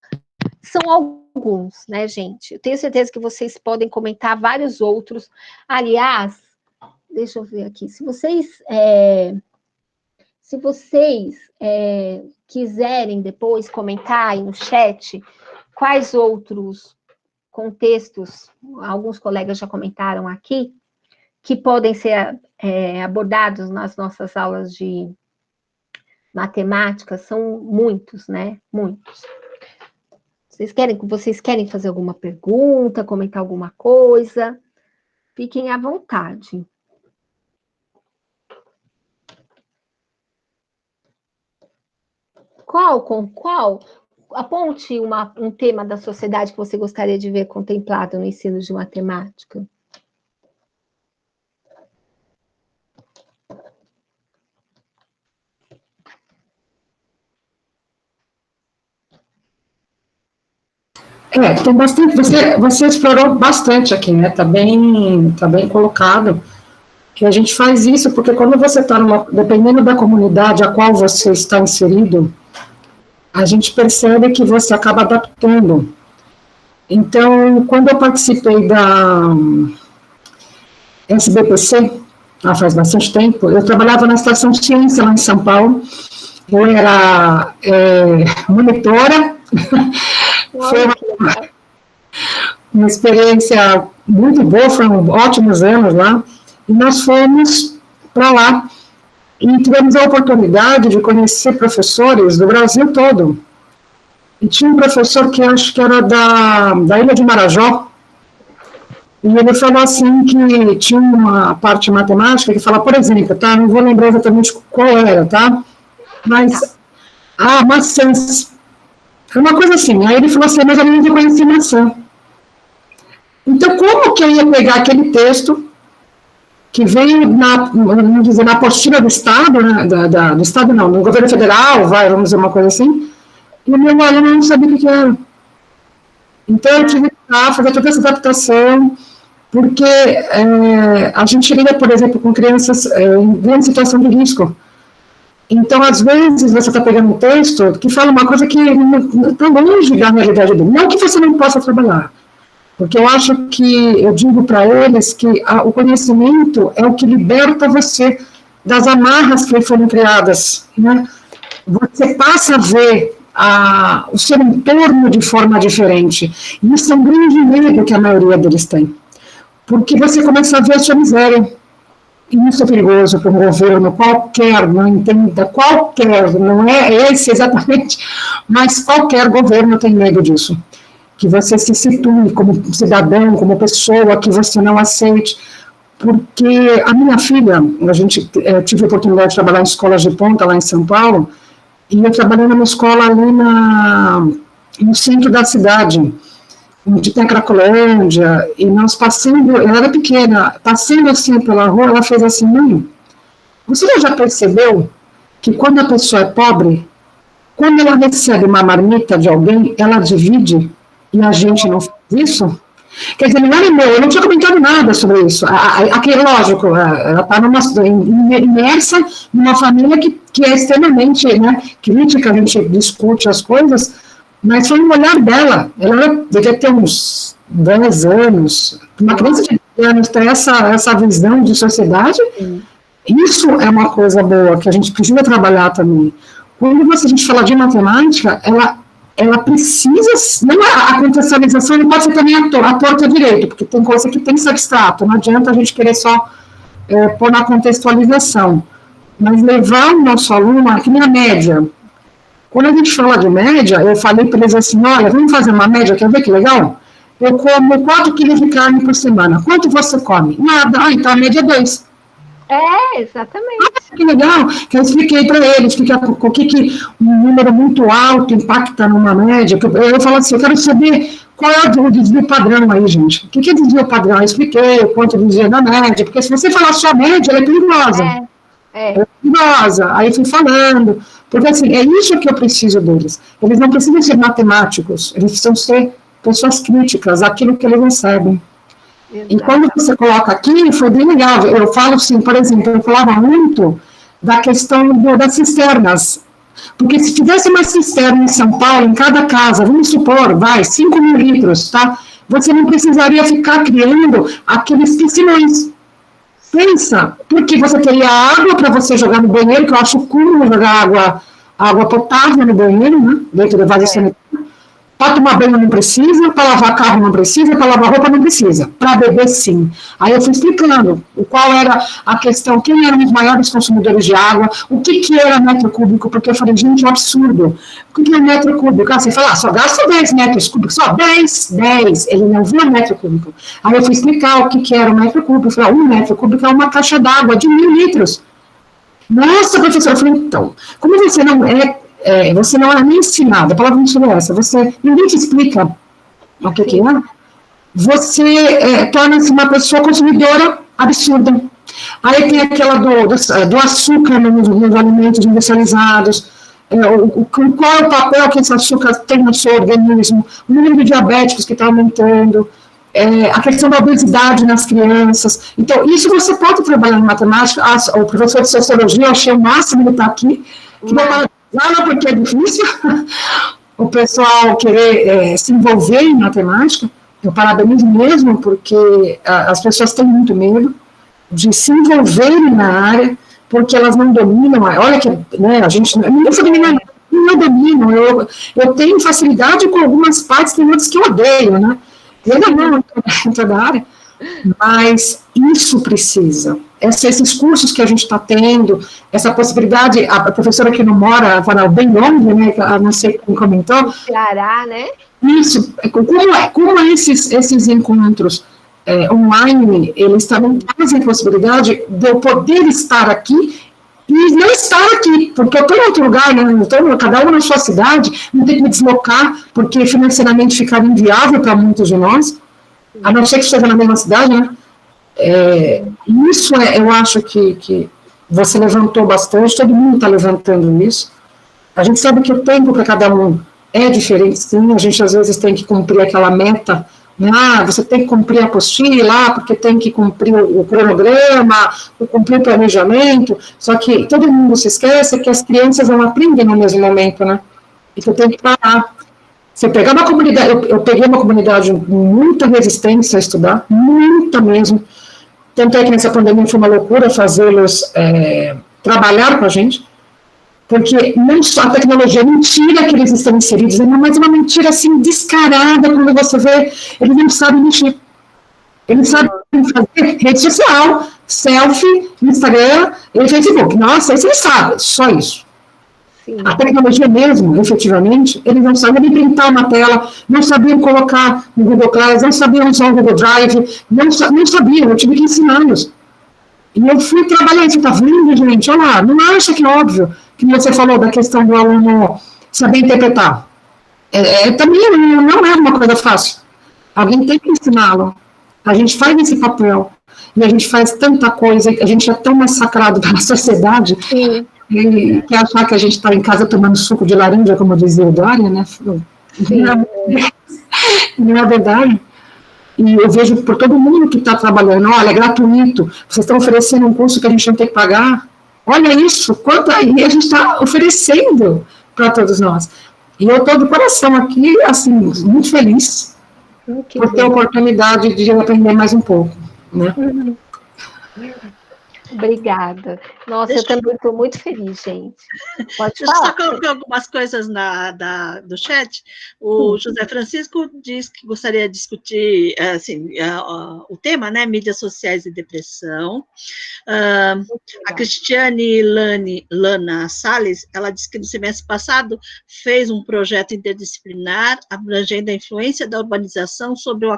são alguns, né, gente? Eu tenho certeza que vocês podem comentar vários outros. Aliás, deixa eu ver aqui, se vocês quiserem depois comentar aí no chat quais outros contextos, alguns colegas já comentaram aqui, que podem ser abordados nas nossas aulas de matemática, são muitos, né? Muitos. Vocês querem fazer alguma pergunta, comentar alguma coisa? Fiquem à vontade. Qual? Aponte um tema da sociedade que você gostaria de ver contemplado no ensino de matemática. Tem bastante, você explorou bastante aqui, né? Tá bem colocado. Que a gente faz isso porque quando você está dependendo da comunidade a qual você está inserido, a gente percebe que você acaba adaptando. Então, quando eu participei da SBPC, faz bastante tempo, eu trabalhava na Estação Ciência, lá em São Paulo, eu era monitora, uma experiência muito boa, foram ótimos anos lá, e nós fomos para lá, e tivemos a oportunidade de conhecer professores do Brasil todo. E tinha um professor que acho que era da Ilha de Marajó, e ele falou assim que tinha uma parte matemática que fala, por exemplo, tá, não vou lembrar exatamente qual era, tá, mas, maçãs, uma coisa assim, aí ele falou assim, mas eu não conhecia maçã. Então, como que eu ia pegar aquele texto que veio vamos dizer, na apostila do Estado, né, do Estado não, do governo federal, vamos dizer uma coisa assim, e o meu aluno não sabia o que era. Então, eu tive que fazer toda essa adaptação, porque a gente lida, por exemplo, com crianças em grande situação de risco. Então, às vezes, você está pegando um texto que fala uma coisa que está longe da realidade dele. Não que você não possa trabalhar, porque eu acho que, eu digo para eles que o conhecimento é o que liberta você das amarras que foram criadas, né? Você passa a ver o seu entorno de forma diferente. E isso é um grande medo que a maioria deles tem. Porque você começa a ver a sua miséria. E isso é perigoso para um governo qualquer, não entenda, qualquer, não é esse exatamente, mas qualquer governo tem medo disso. Que você se situe como cidadão, como pessoa, que você não aceite. Porque a minha filha, eu tive a oportunidade de trabalhar em escolas de ponta lá em São Paulo, e eu trabalhei numa escola ali no centro da cidade, onde tem a Cracolândia, e nós passando, ela era pequena, passando assim pela rua, ela fez assim, mãe, você já percebeu que quando a pessoa é pobre, quando ela recebe uma marmita de alguém, ela divide, e a gente não faz isso? Quer dizer, não era meu, eu não tinha comentado nada sobre isso. Lógico, ela está imersa numa família que é extremamente, né, crítica, a gente discute as coisas, mas foi um olhar dela. Ela devia ter uns 10 anos. Uma criança de 10 anos ter essa visão de sociedade, isso é uma coisa boa, que a gente precisa trabalhar também. Quando a gente fala de matemática, ela precisa, não, a contextualização não pode ser também a torta direito, porque tem coisa que tem que ser abstrato, não adianta a gente querer só pôr na contextualização, mas levar o nosso aluno aqui na média. Quando a gente fala de média, eu falei para eles assim, olha, vamos fazer uma média, quer ver que legal? Eu como 4 quilos de carne por semana, quanto você come? Nada, então a média é 2. Exatamente. Que legal, que eu expliquei para eles o que um número muito alto impacta numa média. Eu falo assim, eu quero saber qual é o desvio padrão aí, gente. O que é desvio padrão? Eu expliquei o quanto desvio da média, porque se você falar só a média, ela é perigosa. É perigosa. Aí eu fui falando, porque assim, é isso que eu preciso deles. Eles não precisam ser matemáticos, eles precisam ser pessoas críticas, aquilo que eles recebem. Exato. E quando você coloca aqui, foi bem legal. Eu falo assim, por exemplo, eu falava muito da questão das cisternas. Porque se tivesse uma cisterna em São Paulo, em cada casa, vamos supor, 5.000 litros, tá? Você não precisaria ficar criando aqueles piscinões. Pensa, porque você teria água para você jogar no banheiro, que eu acho cúmulo jogar água potável no banheiro, né? Dentro do vaso sanitário. Para tomar banho não precisa, para lavar carro não precisa, para lavar roupa não precisa, para beber sim. Aí eu fui explicando qual era a questão, quem eram os maiores consumidores de água, o que era metro cúbico, porque eu falei, gente, é um absurdo. O que é metro cúbico? Você fala, só gasta 10 metros cúbicos, só 10. Ele não viu metro cúbico. Aí eu fui explicar o que era o metro cúbico, eu falei, 1 metro cúbico é uma caixa d'água de 1.000 litros. Nossa, professora, eu falei, então, como você não é nem ensinado, a palavra não sobre essa, ninguém te explica o que é, você torna-se uma pessoa consumidora absurda. Aí tem aquela do açúcar nos alimentos industrializados, qual é o papel que esse açúcar tem no seu organismo, o número de diabéticos que está aumentando, a questão da obesidade nas crianças. Então, isso você pode trabalhar em matemática. O professor de sociologia, eu achei o máximo ele estar aqui, que vai falar, não, porque é difícil o pessoal querer se envolver em matemática. Eu parabenizo mesmo, porque as pessoas têm muito medo de se envolverem na área, porque elas não dominam. Olha que, né, a gente não domina, não domino. Eu tenho facilidade com algumas partes, tem outras que eu odeio, né? E ainda não entra da área, mas isso precisa. Esses cursos que a gente está tendo, essa possibilidade, a professora que não mora bem longe, né, a não sei quem comentou. Ceará, né? Isso, como esses encontros online, eles também trazem a possibilidade de eu poder estar aqui e não estar aqui, porque eu estou em outro lugar, né, cada um na sua cidade, não tem que me deslocar, porque financeiramente ficaria inviável para muitos de nós, a não ser que esteja na mesma cidade, né? Isso eu acho que você levantou bastante, todo mundo está levantando isso. A gente sabe que o tempo para cada um é diferente, sim, a gente às vezes tem que cumprir aquela meta, né? Você tem que cumprir a apostila, porque tem que cumprir o cronograma, cumprir o planejamento, só que todo mundo se esquece que as crianças não aprendem no mesmo momento, né? E você tem que parar. Você pegar uma comunidade, eu peguei uma comunidade com muita resistência a estudar, muita mesmo, tanto é que nessa pandemia foi uma loucura fazê-los trabalhar com a gente, porque não só a tecnologia, mentira que eles estão inseridos, mas uma mentira assim descarada, quando você vê, eles não sabem mexer. Eles sabem fazer rede social, selfie, Instagram e Facebook. Nossa, isso eles sabem, só isso. Sim. A tecnologia mesmo, efetivamente, eles não sabem nem printar uma tela, não sabiam colocar no Google Class, não sabiam usar o Google Drive, não sabiam, eu tive que ensiná-los. E eu fui trabalhar, você está vendo, gente? Olha lá, não acha que é óbvio que você falou da questão do aluno saber interpretar. Também não é uma coisa fácil. Alguém tem que ensiná-lo. A gente faz esse papel, e a gente faz tanta coisa, a gente é tão massacrado pela sociedade, e que achar que a gente está em casa tomando suco de laranja, como dizia o Dória, né? Não é verdade. E eu vejo por todo mundo que está trabalhando, olha, é gratuito, vocês estão oferecendo um curso que a gente não tem que pagar, olha isso, quanto aí a gente está oferecendo para todos nós. E eu estou de coração aqui, assim, muito feliz por ter a oportunidade de aprender mais um pouco, né? Obrigada. Nossa, eu também estou muito feliz, gente. Pode falar. Deixa eu só colocar algumas coisas do chat. O José Francisco diz que gostaria de discutir assim, o tema, né, mídias sociais e depressão. A Cristiane Lana Salles, ela disse que no semestre passado fez um projeto interdisciplinar abrangendo a influência da urbanização sobre o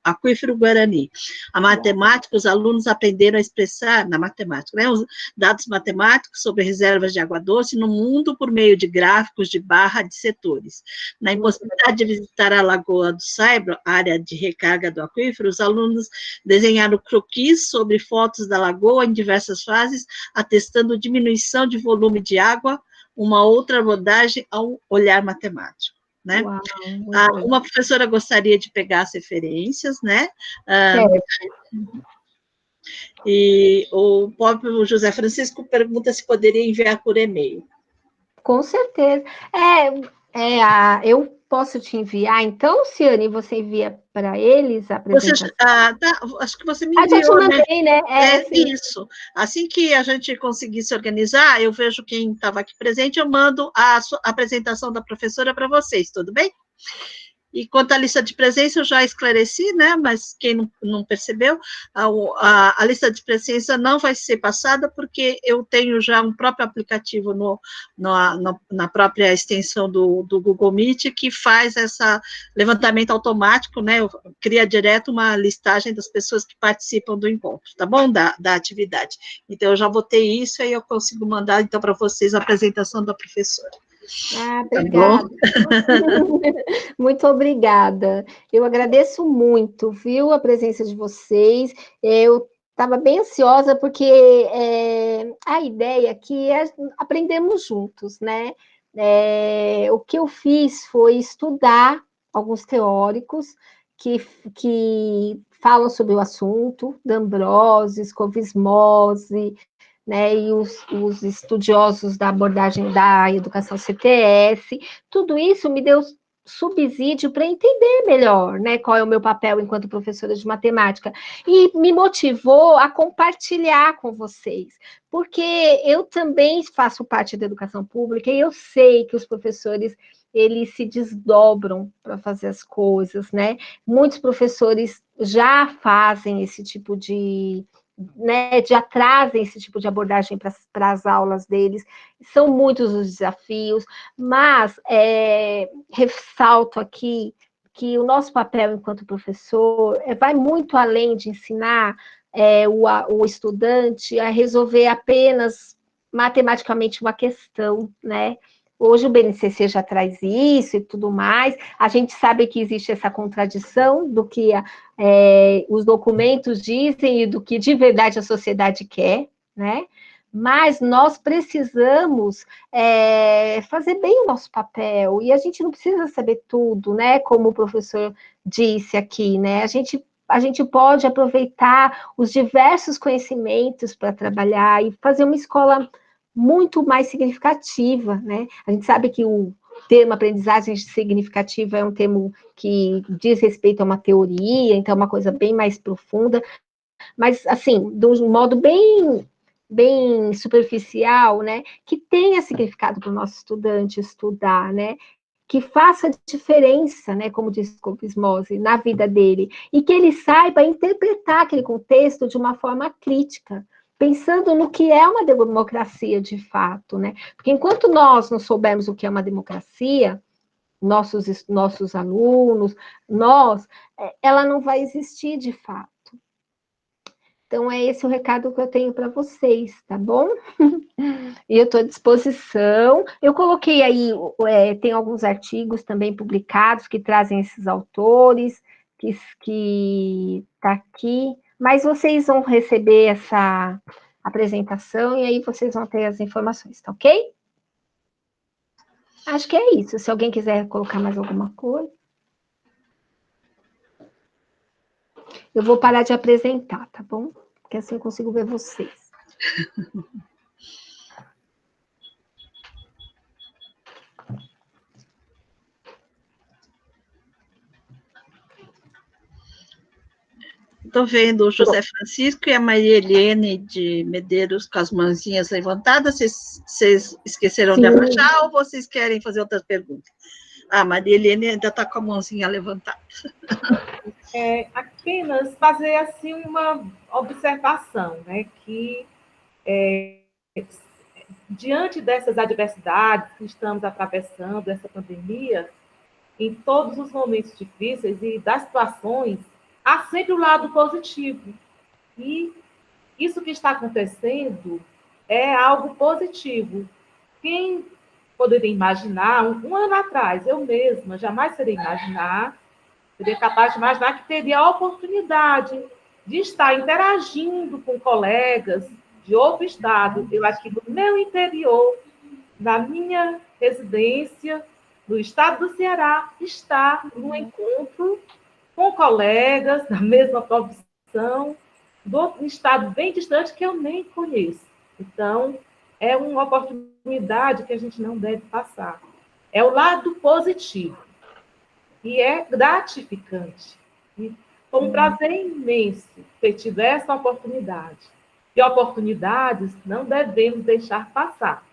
aquífero Guarani. A matemática, os alunos aprenderam a expressar, na matemática, né, os dados matemáticos sobre reservas de água doce no mundo por meio de gráficos de barra de setores. Na impossibilidade de visitar a Lagoa do Saibro, área de recarga do aquífero, os alunos desenharam croquis sobre fotos da lagoa em diversas fases, atestando diminuição de volume de água, uma outra abordagem ao olhar matemático. Né? Uma professora gostaria de pegar as referências, né? E o próprio José Francisco pergunta se poderia enviar por e-mail. Com certeza. Eu posso te enviar, então, Ciane, você envia para eles a apresentação? Acho que você me enviou, já te mandei, né? Isso. Assim que a gente conseguir se organizar, eu vejo quem estava aqui presente, eu mando a apresentação da professora para vocês, tudo bem? E quanto à lista de presença, eu já esclareci, né, mas quem não percebeu, a lista de presença não vai ser passada, porque eu tenho já um próprio aplicativo na própria extensão do Google Meet, que faz esse levantamento automático, né, cria direto uma listagem das pessoas que participam do encontro, tá bom? Da atividade. Então, eu já botei isso, aí eu consigo mandar, então, para vocês a apresentação da professora. Obrigada. Muito obrigada. Eu agradeço muito, viu, a presença de vocês. Eu estava bem ansiosa, porque a ideia aqui é aprendermos juntos, né? O que eu fiz foi estudar alguns teóricos que falam sobre o assunto, D'Ambrosio, Scoville-Mose, né, e os estudiosos da abordagem da educação CTS, tudo isso me deu subsídio para entender melhor, né, qual é o meu papel enquanto professora de matemática, e me motivou a compartilhar com vocês, porque eu também faço parte da educação pública e eu sei que os professores, eles se desdobram para fazer as coisas, né, muitos professores já fazem esse tipo de, né, já trazem esse tipo de abordagem para as aulas deles, são muitos os desafios, mas ressalto aqui que o nosso papel enquanto professor vai muito além de ensinar o estudante a resolver apenas matematicamente uma questão, né? Hoje o BNCC já traz isso e tudo mais, a gente sabe que existe essa contradição do que os documentos dizem e do que de verdade a sociedade quer, né? Mas nós precisamos fazer bem o nosso papel, e a gente não precisa saber tudo, né? Como o professor disse aqui, né? A gente pode aproveitar os diversos conhecimentos para trabalhar e fazer uma escola muito mais significativa, né? A gente sabe que o termo aprendizagem significativa é um termo que diz respeito a uma teoria, então é uma coisa bem mais profunda, mas, assim, de um modo bem superficial, né, que tenha significado para o nosso estudante estudar, né, que faça diferença, né, como disse Scopes Mose, na vida dele, e que ele saiba interpretar aquele contexto de uma forma crítica, pensando no que é uma democracia de fato, né, porque enquanto nós não soubermos o que é uma democracia, nossos alunos, ela não vai existir de fato. Então, é esse o recado que eu tenho para vocês, tá bom? E eu estou à disposição. Eu coloquei aí, tem alguns artigos também publicados que trazem esses autores, que está aqui, mas vocês vão receber essa apresentação e aí vocês vão ter as informações, tá ok? Acho que é isso. Se alguém quiser colocar mais alguma coisa. Eu vou parar de apresentar, tá bom? Porque assim eu consigo ver vocês. Estou vendo o José Francisco e a Maria Helene de Medeiros com as mãozinhas levantadas. Vocês esqueceram Sim. de abaixar ou vocês querem fazer outras perguntas? A Maria Helene ainda está com a mãozinha levantada. Apenas fazer assim uma observação, né, que diante dessas adversidades que estamos atravessando, essa pandemia, em todos os momentos difíceis e das situações, há sempre o lado positivo. E isso que está acontecendo é algo positivo. Quem poderia imaginar, um ano atrás, eu mesma jamais seria capaz de imaginar que teria a oportunidade de estar interagindo com colegas de outro estado, eu aqui do meu interior, na minha residência, no estado do Ceará, estar num encontro com colegas da mesma profissão, do estado bem distante que eu nem conheço. Então, é uma oportunidade que a gente não deve passar. É o lado positivo. E é gratificante. E foi um prazer imenso ter tido essa oportunidade. E oportunidades não devemos deixar passar.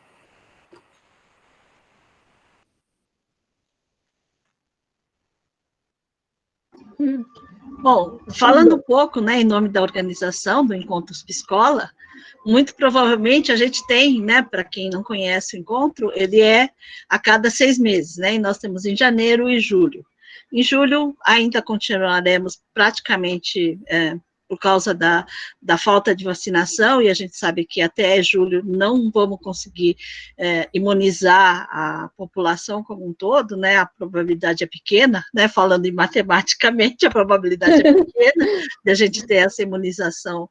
Bom, falando um pouco, né, em nome da organização do Encontros Pscola, muito provavelmente a gente tem, né, para quem não conhece o encontro, ele é a cada 6 meses, né, e nós temos em janeiro e julho. Em julho ainda continuaremos praticamente por causa da falta de vacinação, e a gente sabe que até julho não vamos conseguir imunizar a população como um todo, né, a probabilidade é pequena, né, falando matematicamente, a probabilidade é pequena de a gente ter essa imunização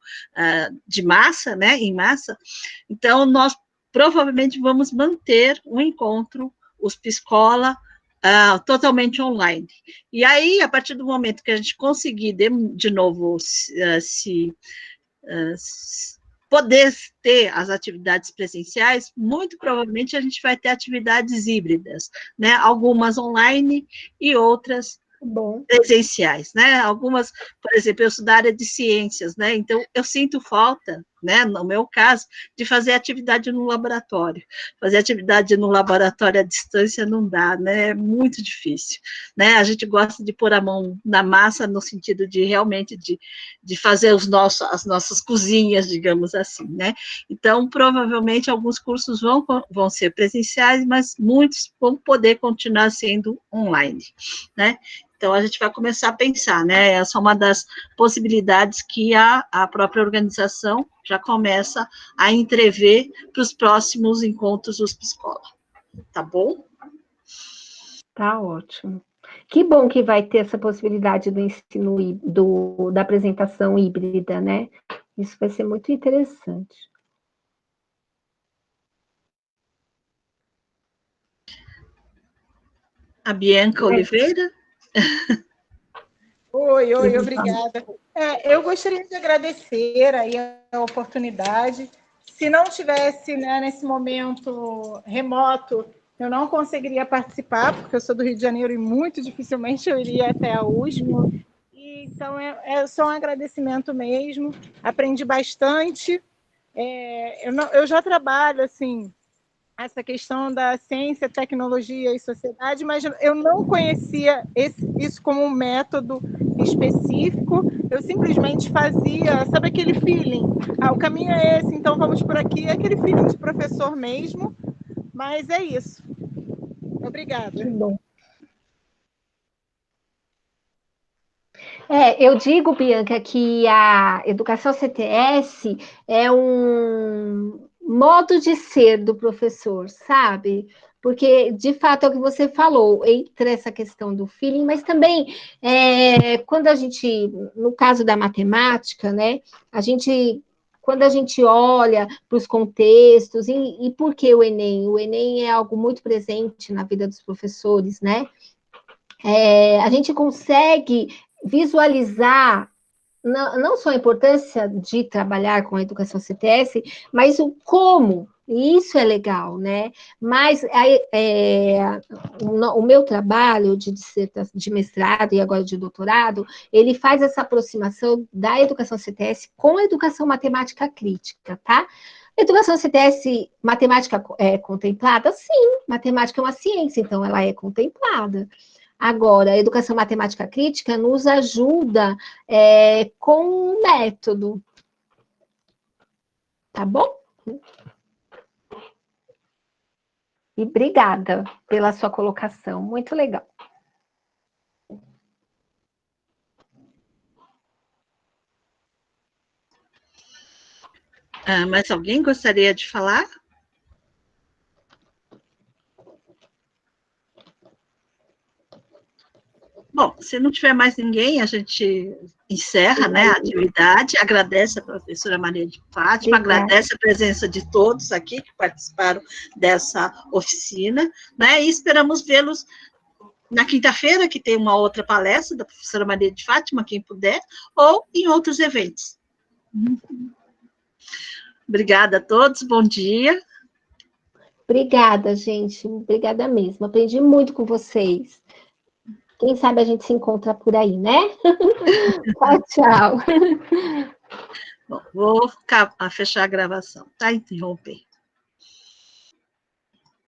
de massa, né, em massa. Então, nós provavelmente vamos manter um encontro, os Pscola, totalmente online. E aí, a partir do momento que a gente conseguir de novo poder ter as atividades presenciais, muito provavelmente a gente vai ter atividades híbridas, né? Algumas online e outras presenciais, né? Algumas, por exemplo, eu sou da área de ciências, né? Então, eu sinto falta, né, no meu caso, de fazer atividade no laboratório. Fazer atividade no laboratório à distância não dá, né? É muito difícil, né? A gente gosta de pôr a mão na massa no sentido de realmente de fazer as nossas cozinhas, digamos assim, né? Então, provavelmente, alguns cursos vão ser presenciais, mas muitos vão poder continuar sendo online, né? Então, a gente vai começar a pensar, né? Essa é uma das possibilidades que a própria organização já começa a entrever para os próximos encontros dos psicólogos. Tá bom? Tá ótimo. Que bom que vai ter essa possibilidade do ensino, da apresentação híbrida, né? Isso vai ser muito interessante. A Bianca Oliveira. Oi, obrigada. Eu gostaria de agradecer aí a oportunidade. Se não tivesse, né, nesse momento remoto, eu não conseguiria participar, porque eu sou do Rio de Janeiro e muito dificilmente eu iria até a USP. Então, é só um agradecimento mesmo. Aprendi bastante. Eu já trabalho, assim, essa questão da ciência, tecnologia e sociedade, mas eu não conhecia isso como um método específico, eu simplesmente fazia, sabe aquele feeling? O caminho é esse, então vamos por aqui, aquele feeling de professor mesmo, mas é isso. Obrigada. Que bom. Eu digo, Bianca, que a educação CTS é um modo de ser do professor, sabe? Porque, de fato, é o que você falou, entre essa questão do feeling, mas também, quando a gente, no caso da matemática, né, quando a gente olha para os contextos, e por que o Enem? O Enem é algo muito presente na vida dos professores, né? A gente consegue visualizar não só a importância de trabalhar com a educação CTS, mas o como, e isso é legal, né? Mas o meu trabalho de mestrado e agora de doutorado, ele faz essa aproximação da educação CTS com a educação matemática crítica, tá? Educação CTS, matemática é contemplada? Sim, matemática é uma ciência, então ela é contemplada. Agora, a educação matemática crítica nos ajuda com um método. Tá bom? E obrigada pela sua colocação. Muito legal. Mais alguém gostaria de falar? Bom, se não tiver mais ninguém, a gente encerra, né, a atividade, agradece a professora Maria de Fátima, agradece a presença de todos aqui que participaram dessa oficina, né, e esperamos vê-los na quinta-feira, que tem uma outra palestra da professora Maria de Fátima, quem puder, ou em outros eventos. Obrigada a todos, bom dia. Obrigada, gente, obrigada mesmo, aprendi muito com vocês. Quem sabe a gente se encontra por aí, né? Tchau, tchau. Bom, vou fechar a gravação, tá? Interromper.